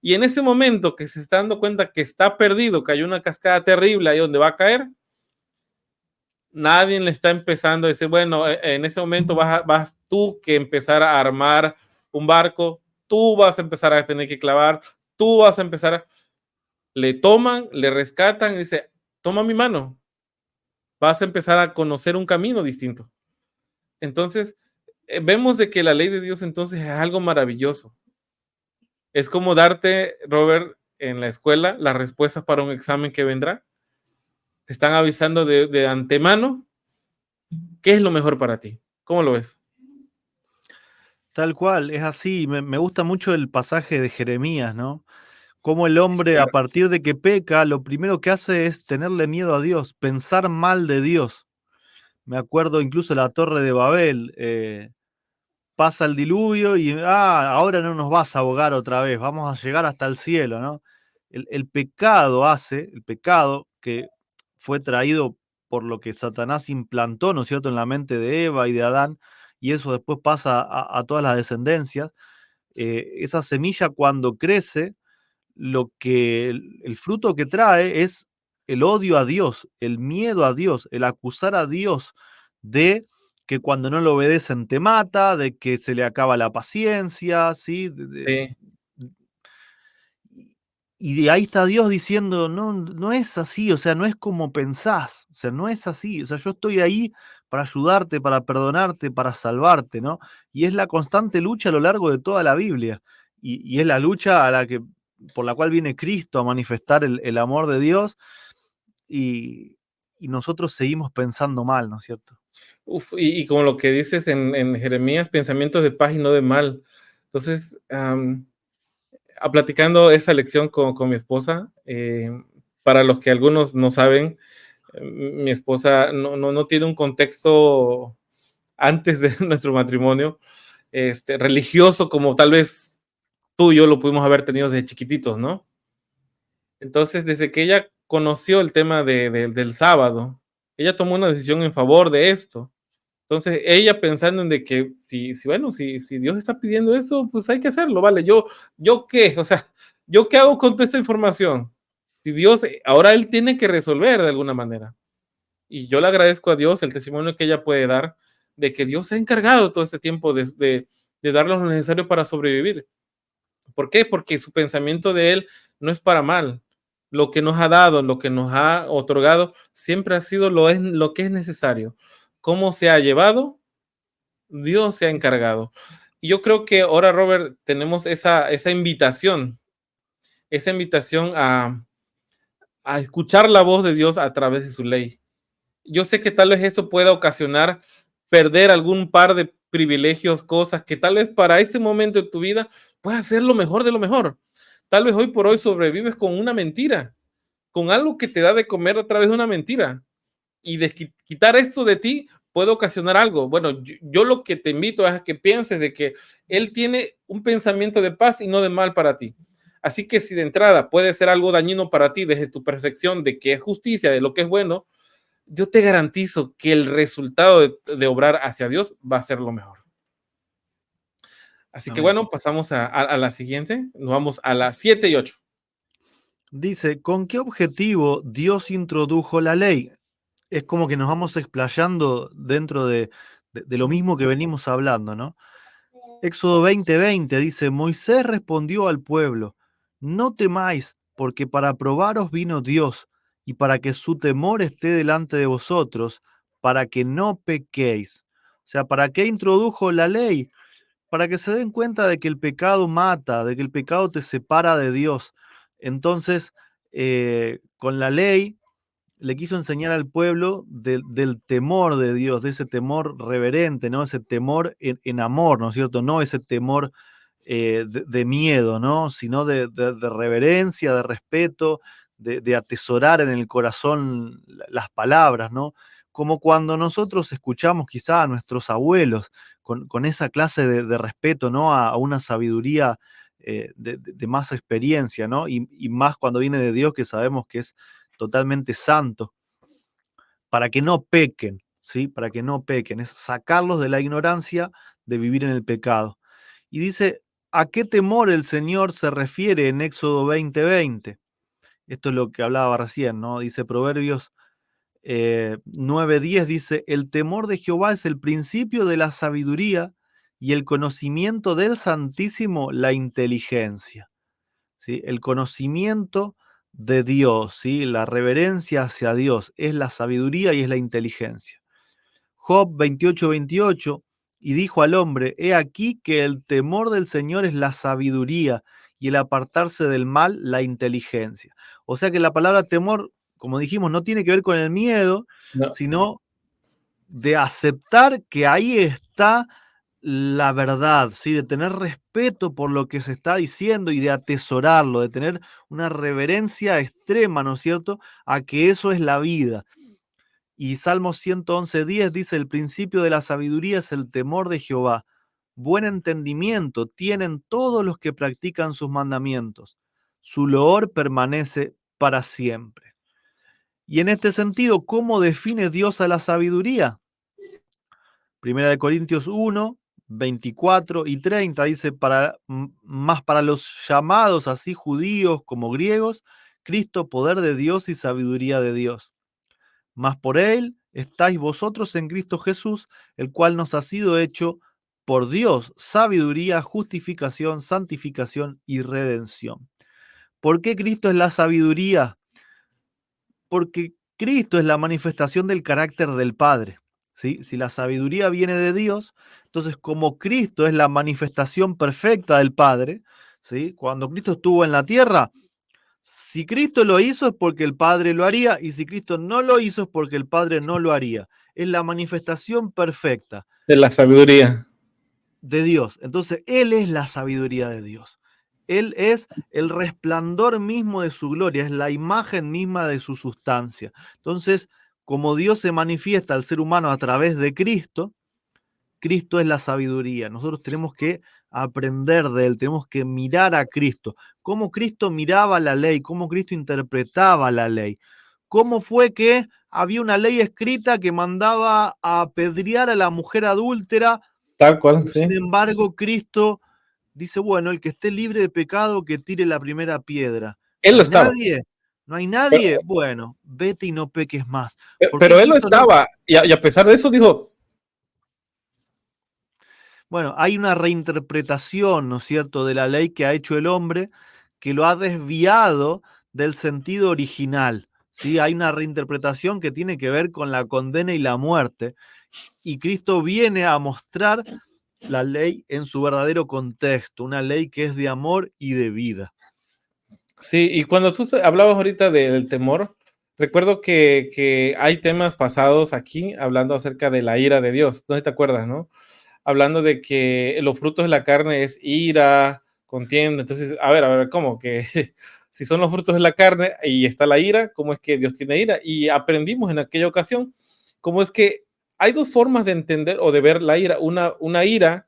Y en ese momento que se está dando cuenta que está perdido, que hay una cascada terrible ahí donde va a caer, nadie le está empezando a decir, bueno, en ese momento vas tú que empezar a armar un barco, tú vas a empezar a tener que clavar, tú vas a empezar, le toman, le rescatan y dice, toma mi mano, vas a empezar a conocer un camino distinto. Entonces, vemos de que la ley de Dios entonces es algo maravilloso. Es como darte, Robert, en la escuela las respuestas para un examen que vendrá. Te están avisando de antemano qué es lo mejor para ti. ¿Cómo lo ves?
Tal cual, es así. Me gusta mucho el pasaje de Jeremías, ¿no? Cómo el
Sí,
hombre, a
claro.
partir de que peca, lo primero que hace es tenerle miedo a Dios, pensar mal de Dios. Me acuerdo incluso de la Torre de Babel. Pasa el diluvio y ahora no nos vas a ahogar otra vez, vamos a llegar hasta el cielo, ¿no? El pecado el pecado que fue traído por lo que Satanás implantó, ¿no es cierto?, en la mente de Eva y de Adán, y eso después pasa a todas las descendencias. Esa semilla cuando crece, lo que el fruto que trae es el odio a Dios, el miedo a Dios, el acusar a Dios de que cuando no lo obedecen te mata, de que se le acaba la paciencia, ¿sí?
Sí.
Y de ahí está Dios diciendo, no, no es así, o sea, no es como pensás, o sea, no es así, o sea, yo estoy ahí para ayudarte, para perdonarte, para salvarte, ¿no? Y es la constante lucha a lo largo de toda la Biblia, y es la lucha por la cual viene Cristo a manifestar el amor de Dios, y, y nosotros seguimos pensando mal, ¿no es cierto?
Uf, y como lo que dices en Jeremías, pensamientos de paz y no de mal. Entonces, platicando esa lección con mi esposa, para los que algunos no saben, mi esposa no tiene un contexto antes de nuestro matrimonio, religioso, como tal vez tú y yo lo pudimos haber tenido desde chiquititos, ¿no? Entonces, desde que ella conoció el tema del sábado, ella tomó una decisión en favor de esto. Entonces, ella pensando en de que bueno, si Dios está pidiendo eso, pues hay que hacerlo, ¿vale? ¿Yo qué? O sea, ¿yo qué hago con toda esta información? Si Dios, ahora Él tiene que resolver de alguna manera. Y yo le agradezco a Dios el testimonio que ella puede dar de que Dios se ha encargado todo este tiempo de darle lo necesario para sobrevivir. ¿Por qué? Porque su pensamiento de Él no es para mal. Lo que nos ha dado, lo que nos ha otorgado, siempre ha sido lo que es necesario. ¿Cómo se ha llevado? Dios se ha encargado. Y yo creo que ahora, Robert, tenemos esa invitación a escuchar la voz de Dios a través de su ley. Yo sé que tal vez esto pueda ocasionar perder algún par de privilegios, cosas que tal vez para ese momento de tu vida pueda ser lo mejor de lo mejor. Tal vez hoy por hoy sobrevives con una mentira, con algo que te da de comer a través de una mentira. Y quitar esto de ti puede ocasionar algo. Bueno, yo lo que te invito es a que pienses de que Él tiene un pensamiento de paz y no de mal para ti. Así que si de entrada puede ser algo dañino para ti desde tu percepción de que es justicia, de lo que es bueno, yo te garantizo que el resultado de obrar hacia Dios va a ser lo mejor. Así que
Amén.
bueno, pasamos a la siguiente. Nos vamos a las 7 y 8.
Dice, ¿con qué objetivo Dios introdujo la ley? Es como que nos vamos explayando dentro de lo mismo que venimos hablando, ¿no? Éxodo 20:20 dice, Moisés respondió al pueblo, no temáis, porque para probaros vino Dios, y para que su temor esté delante de vosotros, para que no pequéis. O sea, ¿para qué introdujo la ley? Para que se den cuenta de que el pecado mata, de que el pecado te separa de Dios. Entonces, con la ley le quiso enseñar al pueblo del temor de Dios, de ese temor reverente, ¿no? Ese temor en amor, ¿no es cierto? No ese temor de miedo, ¿no? Sino de reverencia, de respeto, de atesorar en el corazón las palabras, ¿no? Como cuando nosotros escuchamos quizá a nuestros abuelos con esa clase de respeto, ¿no? A una sabiduría de más experiencia, ¿no? Y más cuando viene de Dios, que sabemos que es totalmente santo, para que no pequen, ¿sí? Para que no pequen, es sacarlos de la ignorancia de vivir en el pecado. Y dice, ¿a qué temor el Señor se refiere en Éxodo 20:20? Esto es lo que hablaba recién, ¿no? Dice Proverbios 9:10, dice, el temor de Jehová es el principio de la sabiduría y el conocimiento del Santísimo la inteligencia. ¿sí? El conocimiento de Dios, ¿sí? La reverencia hacia Dios es la sabiduría y es la inteligencia. Job 28:28, y dijo al hombre, he aquí que el temor del Señor es la sabiduría y el apartarse del mal la inteligencia. O sea que la palabra temor, como dijimos, no tiene que ver con el miedo,
No,
sino de aceptar que ahí está la verdad, ¿sí? De tener respeto por lo que se está diciendo y de atesorarlo, de tener una reverencia extrema, ¿no es cierto?, a que eso es la vida. Y Salmo 111:10 dice, el principio de la sabiduría es el temor de Jehová. Buen entendimiento tienen todos los que practican sus mandamientos. Su loor permanece para siempre. Y en este sentido, ¿cómo define Dios a la sabiduría? Primera de Corintios 1:24 y 30 dice, más para los llamados así judíos como griegos, Cristo poder de Dios y sabiduría de Dios. Mas por él estáis vosotros en Cristo Jesús, el cual nos ha sido hecho por Dios sabiduría, justificación, santificación y redención. ¿Por qué Cristo es la sabiduría? Porque Cristo es la manifestación del carácter del Padre. ¿Sí? Si la sabiduría viene de Dios, entonces como Cristo es la manifestación perfecta del Padre, ¿sí? Cuando Cristo estuvo en la tierra, si Cristo lo hizo es porque el Padre lo haría, y si Cristo no lo hizo es porque el Padre no lo haría. Es la manifestación perfecta
de la sabiduría.
de Dios. Entonces, Él es la sabiduría de Dios. Él es el resplandor mismo de su gloria, es la imagen misma de su sustancia. Entonces, como Dios se manifiesta al ser humano a través de Cristo, Cristo es la sabiduría. Nosotros tenemos que aprender de Él, tenemos que mirar a Cristo. Cómo Cristo miraba la ley, cómo Cristo interpretaba la ley. Cómo fue que había una ley escrita que mandaba a apedrear a la mujer adúltera,
Tal cual,
pero sin
sí.
embargo Cristo dice, bueno, el que esté libre de pecado, que tire la primera piedra.
Él
¿No
lo
hay
estaba.
nadie? ¿No hay
Pero,
nadie? Bueno, vete y no peques más. ¿Por qué
pero él lo
Cristo no?
estaba. Y a pesar de eso dijo,
Bueno, hay una reinterpretación, ¿no es cierto?, de la ley que ha hecho el hombre, que lo ha desviado del sentido original. ¿Sí? Hay una reinterpretación que tiene que ver con la condena y la muerte, y Cristo viene a mostrar la ley en su verdadero contexto, una ley que es de amor y de vida.
sí, y cuando tú hablabas ahorita del temor, recuerdo que hay temas pasados aquí hablando acerca de la ira de Dios. ¿No te acuerdas, no? Hablando de que los frutos de la carne es ira, contienda. Entonces, a ver, ¿cómo? Que si son los frutos de la carne y está la ira, ¿cómo es que Dios tiene ira? Y aprendimos en aquella ocasión cómo es que hay dos formas de entender o de ver la ira. Una ira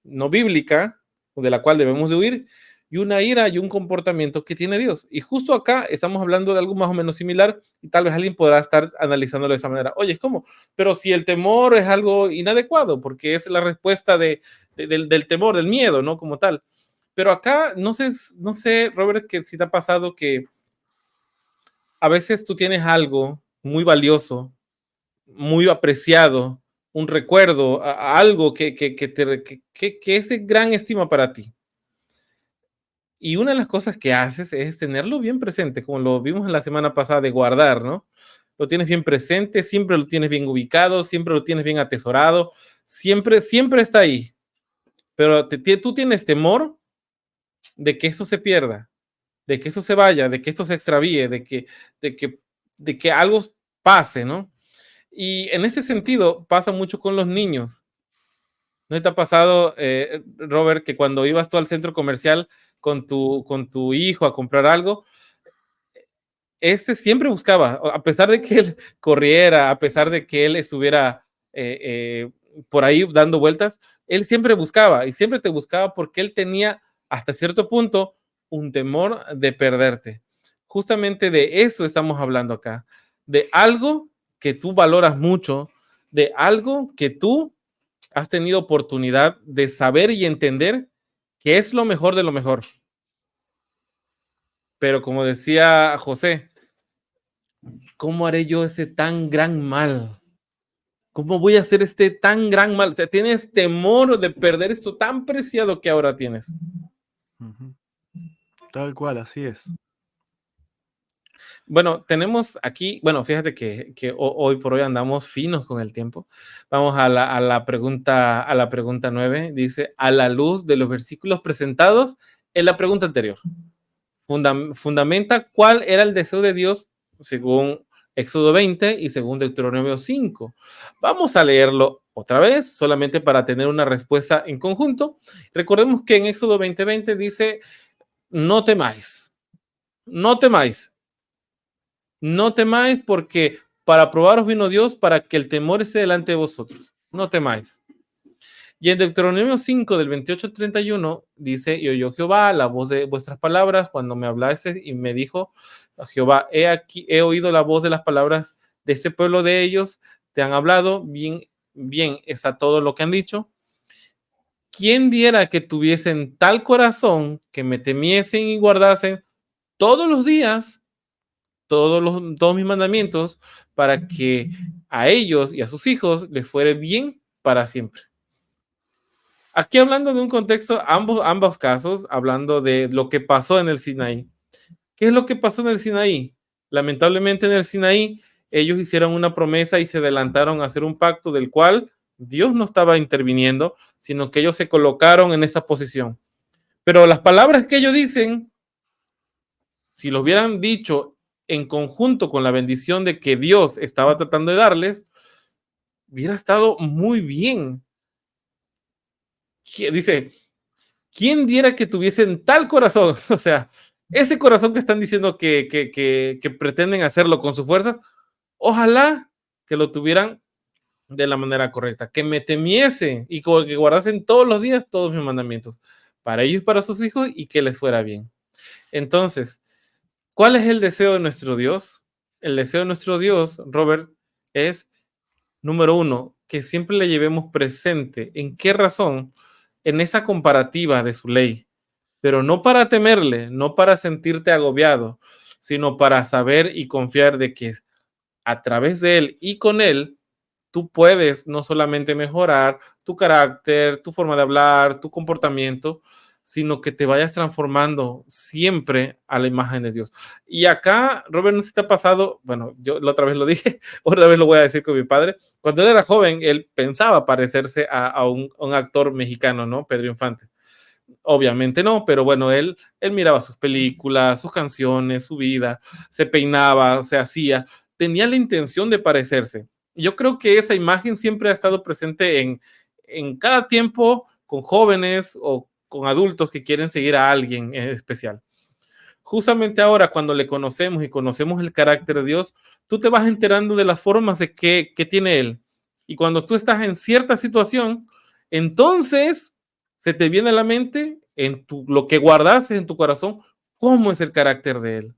no bíblica, de la cual debemos de huir, y una ira y un comportamiento que tiene Dios. Y justo acá estamos hablando de algo más o menos similar y tal vez alguien podrá estar analizándolo de esa manera. Oye, ¿cómo? Pero si el temor es algo inadecuado, porque es la respuesta del temor, del miedo, ¿no? Como tal. Pero acá, no sé, Robert, que si te ha pasado que a veces tú tienes algo muy valioso, muy apreciado, un recuerdo, algo que es de gran estima para ti. Y una de las cosas que haces es tenerlo bien presente, como lo vimos en la semana pasada de guardar, ¿no? Lo tienes bien presente, siempre lo tienes bien ubicado, siempre lo tienes bien atesorado, siempre está ahí. Pero tú tienes temor de que eso se pierda, de que eso se vaya, de que esto se extravíe, de que, de que algo pase, ¿no? Y en ese sentido pasa mucho con los niños. ¿No te ha pasado, Robert, que cuando ibas tú al centro comercial con tu hijo a comprar algo, este siempre buscaba, a pesar de que él corriera, a pesar de que él estuviera por ahí dando vueltas, él siempre buscaba y siempre te buscaba porque él tenía hasta cierto punto un temor de perderte. Justamente de eso estamos hablando acá, de algo que tú valoras mucho, de algo que tú has tenido oportunidad de saber y entender que es lo mejor de lo mejor. Pero como decía José, ¿cómo haré yo ese tan gran mal? ¿Cómo voy a hacer este tan gran mal? O sea, tienes temor de perder esto tan preciado que ahora tienes.
Ujú. Tal cual, así es.
Bueno, tenemos aquí, bueno, fíjate que hoy por hoy andamos finos con el tiempo. Vamos a la pregunta 9. Dice, a la luz de los versículos presentados en la pregunta anterior, fundamenta cuál era el deseo de Dios según Éxodo 20 y según Deuteronomio 5. Vamos a leerlo otra vez, solamente para tener una respuesta en conjunto. Recordemos que en Éxodo 20:20 dice, no temáis, no temáis, no temáis porque para probaros vino Dios para que el temor esté delante de vosotros. No temáis. Y en Deuteronomio 5, del 28 al 31, dice, y oyó Jehová la voz de vuestras palabras cuando me hablaste y me dijo, Jehová, he aquí, he oído la voz de las palabras de este pueblo de ellos, te han hablado, bien está todo lo que han dicho. ¿Quién diera que tuviesen tal corazón que me temiesen y guardasen todos los días todos mis mandamientos para que a ellos y a sus hijos les fuere bien para siempre? Aquí hablando de un contexto, ambos casos, hablando de lo que pasó en el Sinaí. ¿Qué es lo que pasó en el Sinaí? Lamentablemente en el Sinaí ellos hicieron una promesa y se adelantaron a hacer un pacto del cual Dios no estaba interviniendo, sino que ellos se colocaron en esa posición. Pero las palabras que ellos dicen, si lo hubieran dicho en conjunto con la bendición de que Dios estaba tratando de darles, hubiera estado muy bien. Dice, ¿quién diera que tuviesen tal corazón? O sea, ese corazón que están diciendo que pretenden hacerlo con su fuerza, ojalá que lo tuvieran de la manera correcta, que me temiesen y que guardasen todos los días todos mis mandamientos, para ellos y para sus hijos, y que les fuera bien. Entonces, ¿cuál es el deseo de nuestro Dios? El deseo de nuestro Dios, Robert, es, número uno, que siempre le llevemos presente en qué razón, en esa comparativa de su ley, pero no para temerle, no para sentirte agobiado, sino para saber y confiar de que a través de él y con él, tú puedes no solamente mejorar tu carácter, tu forma de hablar, tu comportamiento, sino que te vayas transformando siempre a la imagen de Dios. Y acá, Robert, no sé si te ha pasado, bueno, yo la otra vez lo dije, otra vez lo voy a decir con mi padre, cuando él era joven, él pensaba parecerse a un actor mexicano, ¿no? Pedro Infante. Obviamente no, pero bueno, él miraba sus películas, sus canciones, su vida, se peinaba, se hacía, tenía la intención de parecerse. Yo creo que esa imagen siempre ha estado presente en cada tiempo con jóvenes o con adultos que quieren seguir a alguien en especial. Justamente ahora, cuando le conocemos y conocemos el carácter de Dios, tú te vas enterando de las formas de que tiene Él. Y cuando tú estás en cierta situación, entonces se te viene a la mente lo que guardas en tu corazón, cómo es el carácter de Él.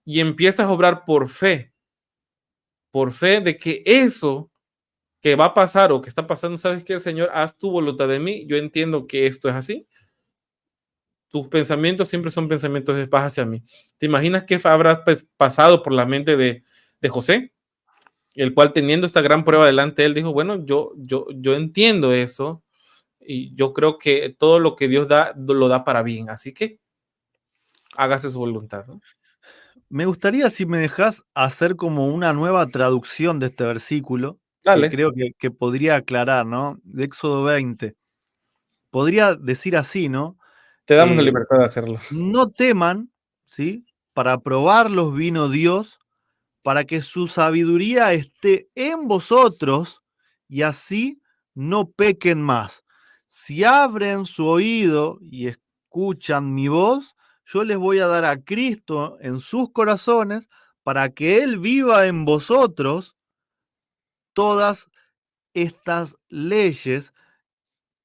Y empiezas a obrar por fe de que eso que va a pasar o que está pasando, sabes que el Señor, haz tu voluntad de mí, yo entiendo que esto es así, tus pensamientos siempre son pensamientos de paz hacia mí. ¿Te imaginas qué habrá pasado por la mente de José? El cual teniendo esta gran prueba delante, él dijo, bueno, yo entiendo eso y yo creo que todo lo que Dios da, lo da para bien. Así que hágase su voluntad, ¿no?
Me gustaría, si me dejas, hacer como una nueva traducción de este versículo, que
Dale,
creo que podría aclarar, ¿no? De Éxodo 20. Podría decir así, ¿no?
te damos la
Eh,
libertad de hacerlo.
no teman, ¿sí? Para probarlos vino Dios, para que su sabiduría esté en vosotros y así no pequen más. Si abren su oído y escuchan mi voz, yo les voy a dar a Cristo en sus corazones para que Él viva en vosotros todas estas leyes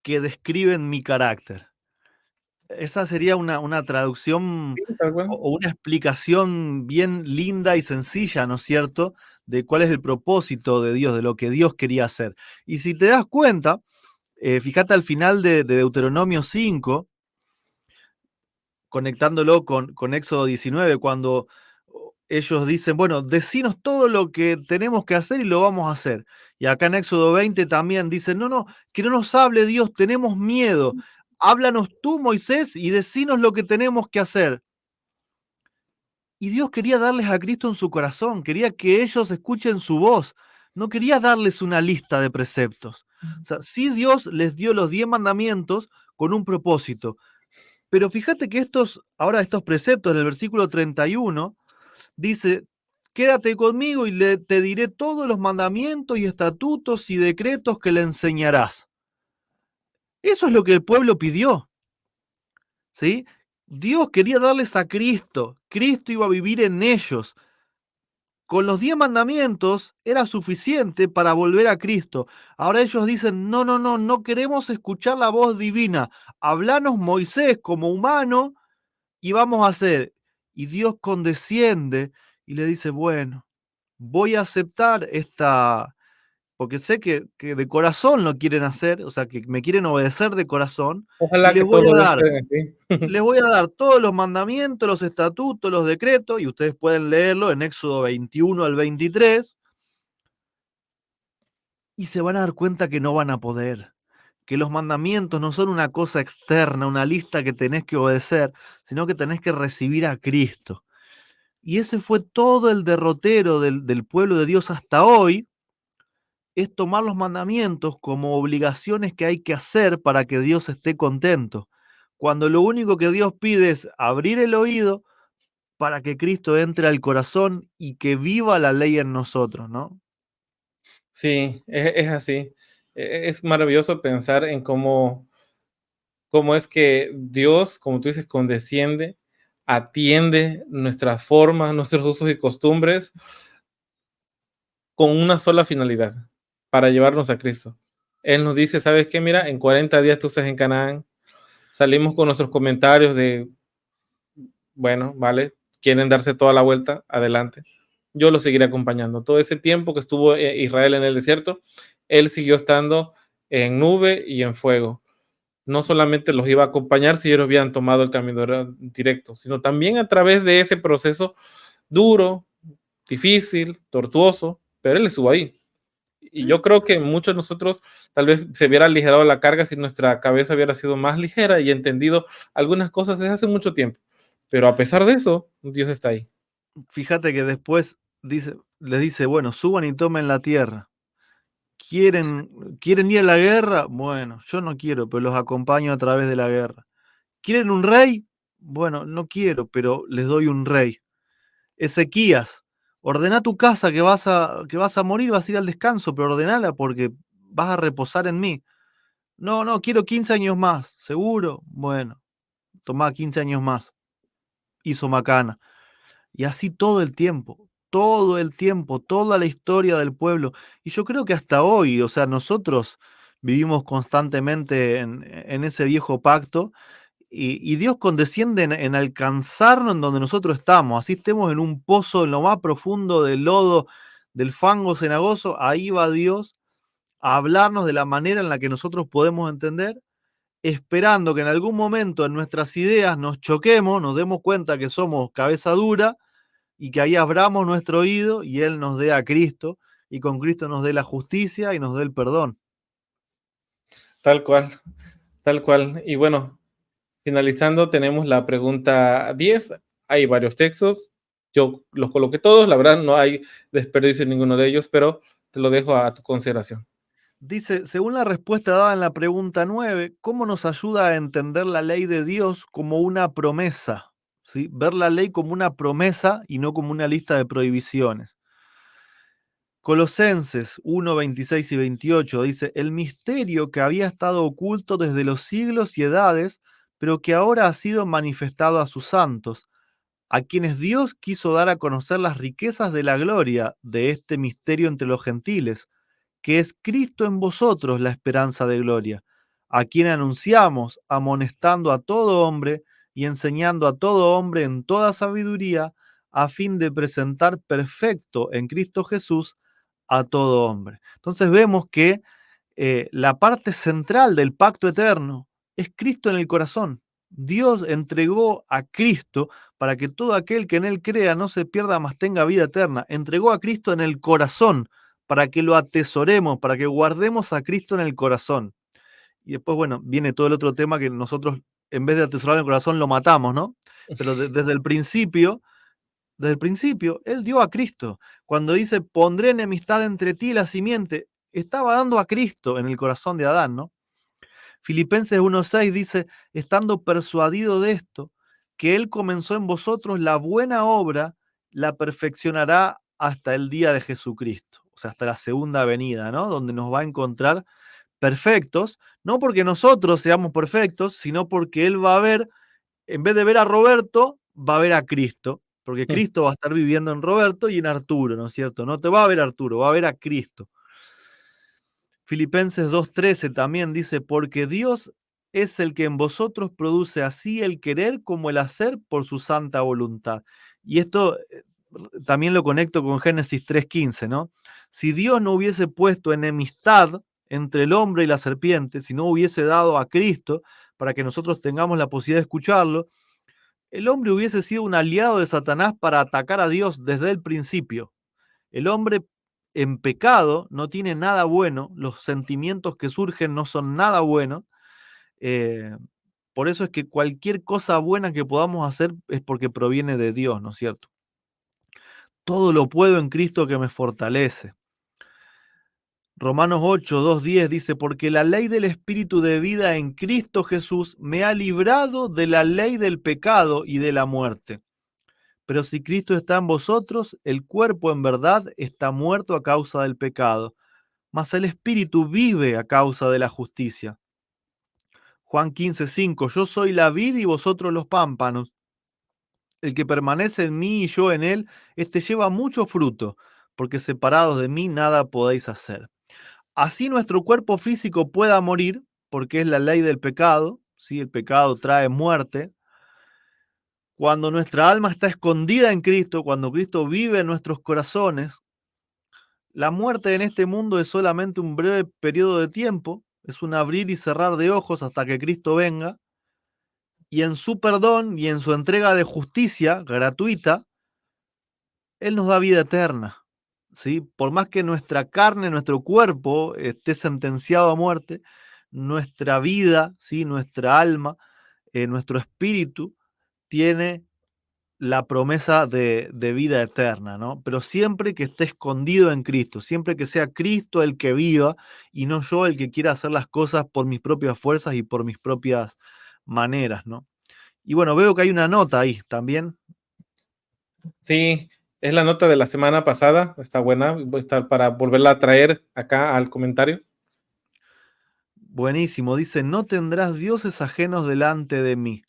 que describen mi carácter. Esa sería una traducción
Sí, tal cual.
o una explicación bien linda y sencilla, ¿no es cierto?, de cuál es el propósito de Dios, de lo que Dios quería hacer. Y si te das cuenta, fíjate al final de Deuteronomio 5, conectándolo con Éxodo 19, cuando ellos dicen, bueno, decinos todo lo que tenemos que hacer y lo vamos a hacer. Y acá en Éxodo 20 también dicen, no, no, que no nos hable Dios, tenemos miedo. háblanos tú, Moisés, y decinos lo que tenemos que hacer. Y Dios quería darles a Cristo en su corazón, quería que ellos escuchen su voz, no quería darles una lista de preceptos. O sea, sí Dios les dio los 10 mandamientos con un propósito, pero fíjate que estos preceptos en el versículo 31 dice, quédate conmigo y te diré todos los mandamientos y estatutos y decretos que le enseñarás. Eso es lo que el pueblo pidió, ¿sí? Dios quería darles a Cristo, Cristo iba a vivir en ellos. Con los 10 mandamientos era suficiente para volver a Cristo. Ahora ellos dicen, no, no, no, no queremos escuchar la voz divina. Hablanos Moisés como humano y vamos a hacer. Y Dios condesciende y le dice, bueno, voy a aceptar porque sé que de corazón lo quieren hacer, o sea, que me quieren obedecer de corazón, y
Ojalá que todos los días fueran así.
les voy a dar todos los mandamientos, los estatutos, los decretos, y ustedes pueden leerlo en Éxodo 21 al 23, y se van a dar cuenta que no van a poder, que los mandamientos no son una cosa externa, una lista que tenés que obedecer, sino que tenés que recibir a Cristo. Y ese fue todo el derrotero del pueblo de Dios hasta hoy, es tomar los mandamientos como obligaciones que hay que hacer para que Dios esté contento, cuando lo único que Dios pide es abrir el oído para que Cristo entre al corazón y que viva la ley en nosotros, ¿no?
Sí, es así. Es maravilloso pensar en cómo es que Dios, como tú dices, condesciende, atiende nuestras formas, nuestros usos y costumbres con una sola finalidad, para llevarnos a Cristo. Él nos dice, ¿sabes qué? Mira, en 40 días tú estás en Canaán. Salimos con nuestros comentarios de, bueno, vale, quieren darse toda la vuelta, adelante. Yo lo seguiré acompañando. Todo ese tiempo que estuvo Israel en el desierto, él siguió estando en nube y en fuego. No solamente los iba a acompañar si ellos habían tomado el camino directo, sino también a través de ese proceso duro, difícil, tortuoso, pero él estuvo ahí. Y yo creo que muchos de nosotros tal vez se hubiera aligerado la carga si nuestra cabeza hubiera sido más ligera y entendido algunas cosas desde hace mucho tiempo. Pero a pesar de eso, Dios está ahí.
Fíjate que después les dice, bueno, suban y tomen la tierra. ¿Quieren ir a la guerra? Bueno, yo no quiero, pero los acompaño a través de la guerra. ¿Quieren un rey? Bueno, no quiero, pero les doy un rey. Ezequías, ordena tu casa que vas a morir, vas a ir al descanso, pero ordenala porque vas a reposar en mí. No, no, quiero 15 años más, ¿seguro? Bueno, tomá 15 años más. Hizo macana. Y así todo el tiempo, toda la historia del pueblo. Y yo creo que hasta hoy, o sea, nosotros vivimos constantemente en ese viejo pacto y Dios condesciende en alcanzarnos en donde nosotros estamos. Así estemos en un pozo en lo más profundo del lodo, del fango cenagoso, ahí va Dios a hablarnos de la manera en la que nosotros podemos entender, esperando que en algún momento en nuestras ideas nos choquemos, nos demos cuenta que somos cabeza dura y que ahí abramos nuestro oído y Él nos dé a Cristo y con Cristo nos dé la justicia y nos dé el perdón.
Tal cual, tal cual. Y bueno, finalizando, tenemos la pregunta 10. Hay varios textos. Yo los coloqué todos. La verdad, no hay desperdicio en ninguno de ellos, pero te lo dejo a tu consideración.
Dice, según la respuesta dada en la pregunta 9, ¿cómo nos ayuda a entender la ley de Dios como una promesa? ¿Sí? Ver la ley como una promesa y no como una lista de prohibiciones. Colosenses 1, 26 y 28 dice, el misterio que había estado oculto desde los siglos y edades, pero que ahora ha sido manifestado a sus santos, a quienes Dios quiso dar a conocer las riquezas de la gloria de este misterio entre los gentiles, que es Cristo en vosotros la esperanza de gloria, a quien anunciamos, amonestando a todo hombre y enseñando a todo hombre en toda sabiduría, a fin de presentar perfecto en Cristo Jesús a todo hombre. Entonces vemos que la parte central del pacto eterno es Cristo en el corazón. Dios entregó a Cristo para que todo aquel que en Él crea no se pierda, mas tenga vida eterna. Entregó a Cristo en el corazón para que lo atesoremos, para que guardemos a Cristo en el corazón. Y después, bueno, viene todo el otro tema que nosotros, en vez de atesorar en el corazón, lo matamos, ¿no? Pero desde el principio, Él dio a Cristo. Cuando dice, pondré enemistad entre ti y la simiente, estaba dando a Cristo en el corazón de Adán, ¿no? Filipenses 1:6 dice, estando persuadido de esto, que Él comenzó en vosotros la buena obra, la perfeccionará hasta el día de Jesucristo, o sea, hasta la segunda venida, ¿no? Donde nos va a encontrar perfectos, no porque nosotros seamos perfectos, sino porque Él va a ver, en vez de ver a Roberto, va a ver a Cristo, porque Cristo va a estar viviendo en Roberto y en Arturo, ¿no es cierto? No te va a ver Arturo, va a ver a Cristo. Filipenses 2:13 también dice, porque Dios es el que en vosotros produce así el querer como el hacer por su santa voluntad. Y esto también lo conecto con Génesis 3:15, ¿no? Si Dios no hubiese puesto enemistad entre el hombre y la serpiente, si no hubiese dado a Cristo para que nosotros tengamos la posibilidad de escucharlo, el hombre hubiese sido un aliado de Satanás para atacar a Dios desde el principio. El hombre en pecado no tiene nada bueno, los sentimientos que surgen no son nada buenos. eh, por eso es que cualquier cosa buena que podamos hacer es porque proviene de Dios, ¿no es cierto? Todo lo puedo en Cristo que me fortalece. Romanos 8:2-10 dice, porque la ley del Espíritu de vida en Cristo Jesús me ha librado de la ley del pecado y de la muerte. Pero si Cristo está en vosotros, el cuerpo en verdad está muerto a causa del pecado, mas el Espíritu vive a causa de la justicia. Juan 15:5, yo soy la vid y vosotros los pámpanos. El que permanece en mí y yo en él, este lleva mucho fruto, porque separados de mí nada podéis hacer. Así nuestro cuerpo físico pueda morir, porque es la ley del pecado, ¿sí? El pecado trae muerte. Cuando nuestra alma está escondida en Cristo, cuando Cristo vive en nuestros corazones, la muerte en este mundo es solamente un breve periodo de tiempo, es un abrir y cerrar de ojos hasta que Cristo venga, y en su perdón y en su entrega de justicia gratuita, Él nos da vida eterna. ¿Sí? Por más que nuestra carne, nuestro cuerpo esté sentenciado a muerte, nuestra vida, ¿sí? Nuestra alma, nuestro espíritu tiene la promesa de vida eterna, ¿no? Pero siempre que esté escondido en Cristo, siempre que sea Cristo el que viva y no yo el que quiera hacer las cosas por mis propias fuerzas y por mis propias maneras, ¿no? Y bueno, veo que hay una nota ahí también.
Sí, es la nota de la semana pasada, está buena, voy a estar para volverla a traer acá al comentario.
Buenísimo, dice, no tendrás dioses ajenos delante de mí.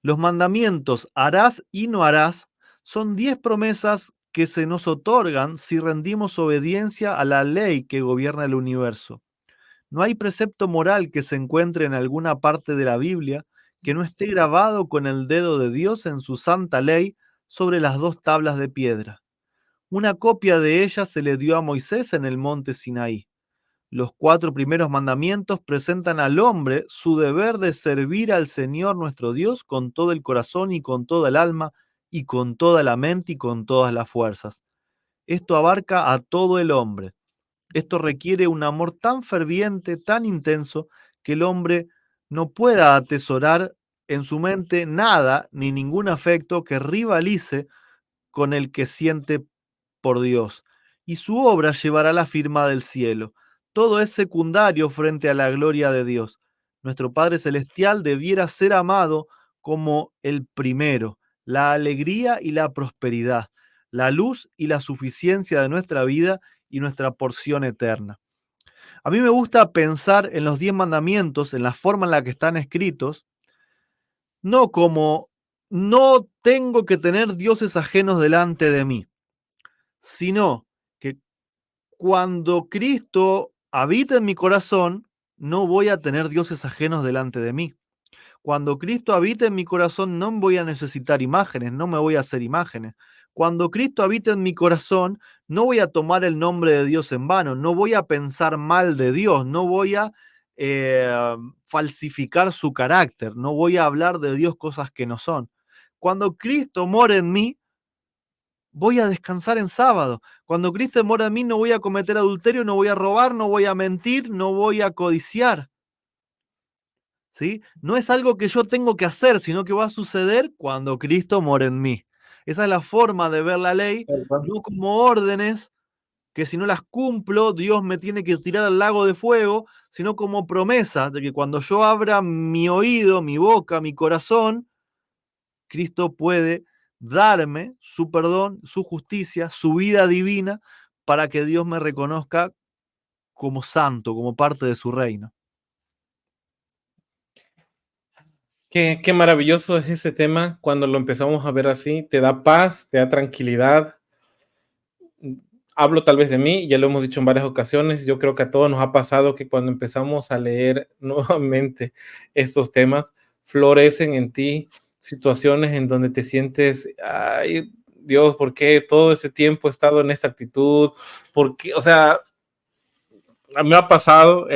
Los mandamientos harás y no harás son 10 promesas que se nos otorgan si rendimos obediencia a la ley que gobierna el universo. No hay precepto moral que se encuentre en alguna parte de la Biblia que no esté grabado con el dedo de Dios en su santa ley sobre las 2 tablas de piedra. Una copia de ella se le dio a Moisés en el monte Sinaí. Los 4 primeros mandamientos presentan al hombre su deber de servir al Señor nuestro Dios con todo el corazón y con toda el alma y con toda la mente y con todas las fuerzas. Esto abarca a todo el hombre. Esto requiere un amor tan ferviente, tan intenso, que el hombre no pueda atesorar en su mente nada ni ningún afecto que rivalice con el que siente por Dios, y su obra llevará la firma del cielo. Todo es secundario frente a la gloria de Dios. Nuestro Padre Celestial debiera ser amado como el primero, la alegría y la prosperidad, la luz y la suficiencia de nuestra vida y nuestra porción eterna. A mí me gusta pensar en los 10 mandamientos, en la forma en la que están escritos, no como no tengo que tener dioses ajenos delante de mí, sino que cuando Cristo habita en mi corazón, no voy a tener dioses ajenos delante de mí. Cuando Cristo habita en mi corazón, no voy a necesitar imágenes, no me voy a hacer imágenes. Cuando Cristo habita en mi corazón, no voy a tomar el nombre de Dios en vano, no voy a pensar mal de Dios, no voy a falsificar su carácter, no voy a hablar de Dios cosas que no son. Cuando Cristo mora en mí, voy a descansar en sábado. Cuando Cristo mora en mí, no voy a cometer adulterio, no voy a robar, no voy a mentir, no voy a codiciar. ¿sí? No es algo que yo tengo que hacer, sino que va a suceder cuando Cristo mora en mí. Esa es la forma de ver la ley,
Tal cual.
no como órdenes que si no las cumplo, Dios me tiene que tirar al lago de fuego, sino como promesas de que cuando yo abra mi oído, mi boca, mi corazón, Cristo puede darme su perdón, su justicia, su vida divina, para que Dios me reconozca como santo, como parte de su reino.
Qué maravilloso es ese tema cuando lo empezamos a ver así, te da paz, te da tranquilidad. Hablo tal vez de mí, ya lo hemos dicho en varias ocasiones, yo creo que a todos nos ha pasado que cuando empezamos a leer nuevamente estos temas, florecen en ti situaciones en donde te sientes, ay, Dios, ¿por qué todo ese tiempo he estado en esta actitud? ¿Por qué? O sea, a mí me ha pasado,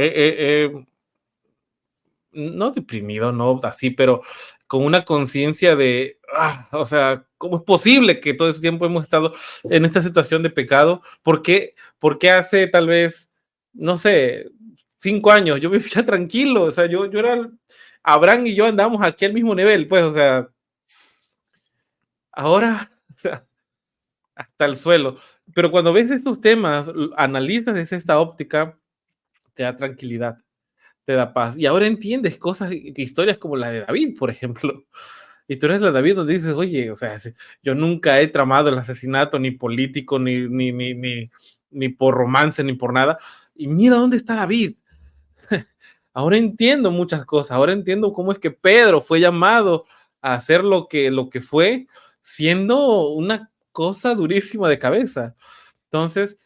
no deprimido, no así, pero con una conciencia de, o sea, ¿cómo es posible que todo ese tiempo hemos estado en esta situación de pecado? ¿Por qué hace tal vez, no sé, 5 años yo vivía tranquilo? O sea, yo era, Abraham y yo andamos aquí al mismo nivel, pues, o sea, ahora, o sea, hasta el suelo. Pero cuando ves estos temas, analizas desde esta óptica, te da tranquilidad, te da paz. Y ahora entiendes cosas, historias como la de David, por ejemplo. Historias de David donde dices, oye, o sea, yo nunca he tramado el asesinato ni político, ni por romance, ni por nada. Y mira dónde está David. Ahora entiendo muchas cosas. Ahora entiendo cómo es que Pedro fue llamado a hacer lo que fue, siendo una cosa durísima de cabeza. Entonces,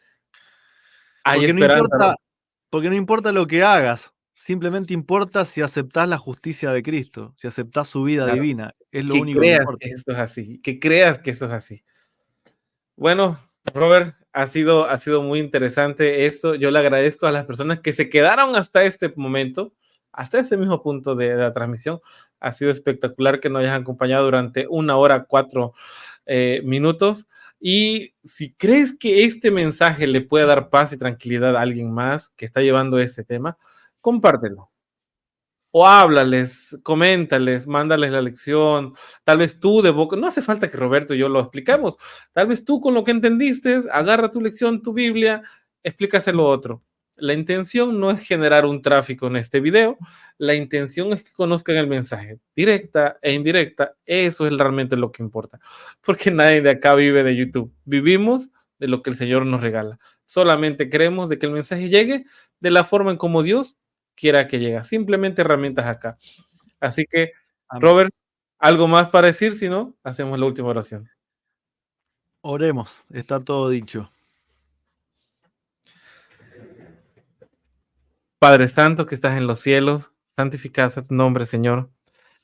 hay
Porque no
esperanza, ¿no?
importa, porque no importa lo que hagas, simplemente importa si aceptás la justicia de Cristo, si aceptás su vida
Claro.
divina, es
Y
lo
que
único que
creas
importa.
que esto es así, que creas que esto es así. Bueno, Robert, ha sido muy interesante esto. Yo le agradezco a las personas que se quedaron hasta este momento, hasta este mismo punto de la transmisión. Ha sido espectacular que nos hayan acompañado durante 1 hora, 4 minutos. Y si crees que este mensaje le puede dar paz y tranquilidad a alguien más que está llevando este tema, compártelo o háblales, coméntales, mándales la lección, tal vez tú de boca, no hace falta que Roberto y yo lo explicamos, tal vez tú con lo que entendiste, agarra tu lección, tu Biblia, explícaselo a otro. La intención no es generar un tráfico en este video, la intención es que conozcan el mensaje, directa e indirecta, eso es realmente lo que importa, porque nadie de acá vive de YouTube, vivimos de lo que el Señor nos regala, solamente queremos de que el mensaje llegue de la forma en como Dios quiera que llegue. Simplemente herramientas acá. Así que,
Amén.
Robert, ¿algo más para decir? Si no, hacemos la última oración.
Oremos, está todo dicho.
Padre Santo que estás en los cielos, santificado sea tu nombre, Señor.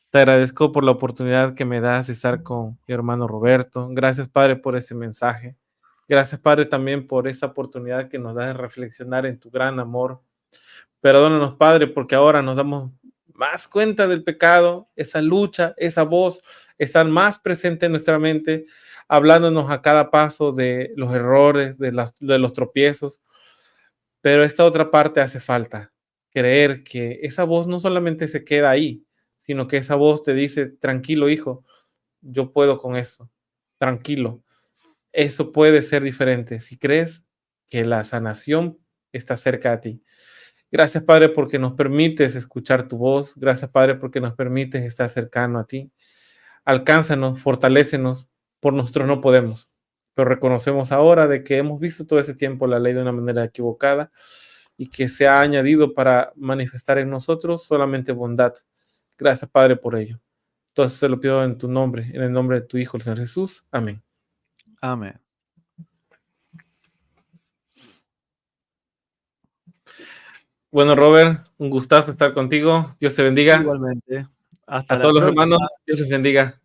Te agradezco por la oportunidad que me das de estar con mi hermano Roberto. Gracias, Padre, por ese mensaje. Gracias, Padre, también por esta oportunidad que nos das de reflexionar en tu gran amor. Perdónanos, Padre, porque ahora nos damos más cuenta del pecado, esa lucha, esa voz, están más presente en nuestra mente, hablándonos a cada paso de los errores, de los tropiezos. Pero esta otra parte hace falta, creer que esa voz no solamente se queda ahí, sino que esa voz te dice, tranquilo, hijo, yo puedo con eso, tranquilo. Eso puede ser diferente si crees que la sanación está cerca de ti. Gracias, Padre, porque nos permites escuchar tu voz. Gracias, Padre, porque nos permites estar cercano a ti. Alcánzanos, fortalécenos. Por nosotros no podemos, pero reconocemos ahora de que hemos visto todo ese tiempo la ley de una manera equivocada y que se ha añadido para manifestar en nosotros solamente bondad. Gracias, Padre, por ello. Entonces se lo pido en tu nombre, en el nombre de tu Hijo, el Señor Jesús. Amén.
Amén.
Bueno, Robert, un gustazo estar contigo. Dios te bendiga.
Igualmente. Hasta
A
la
todos los hermanos,
próxima.
Dios les bendiga.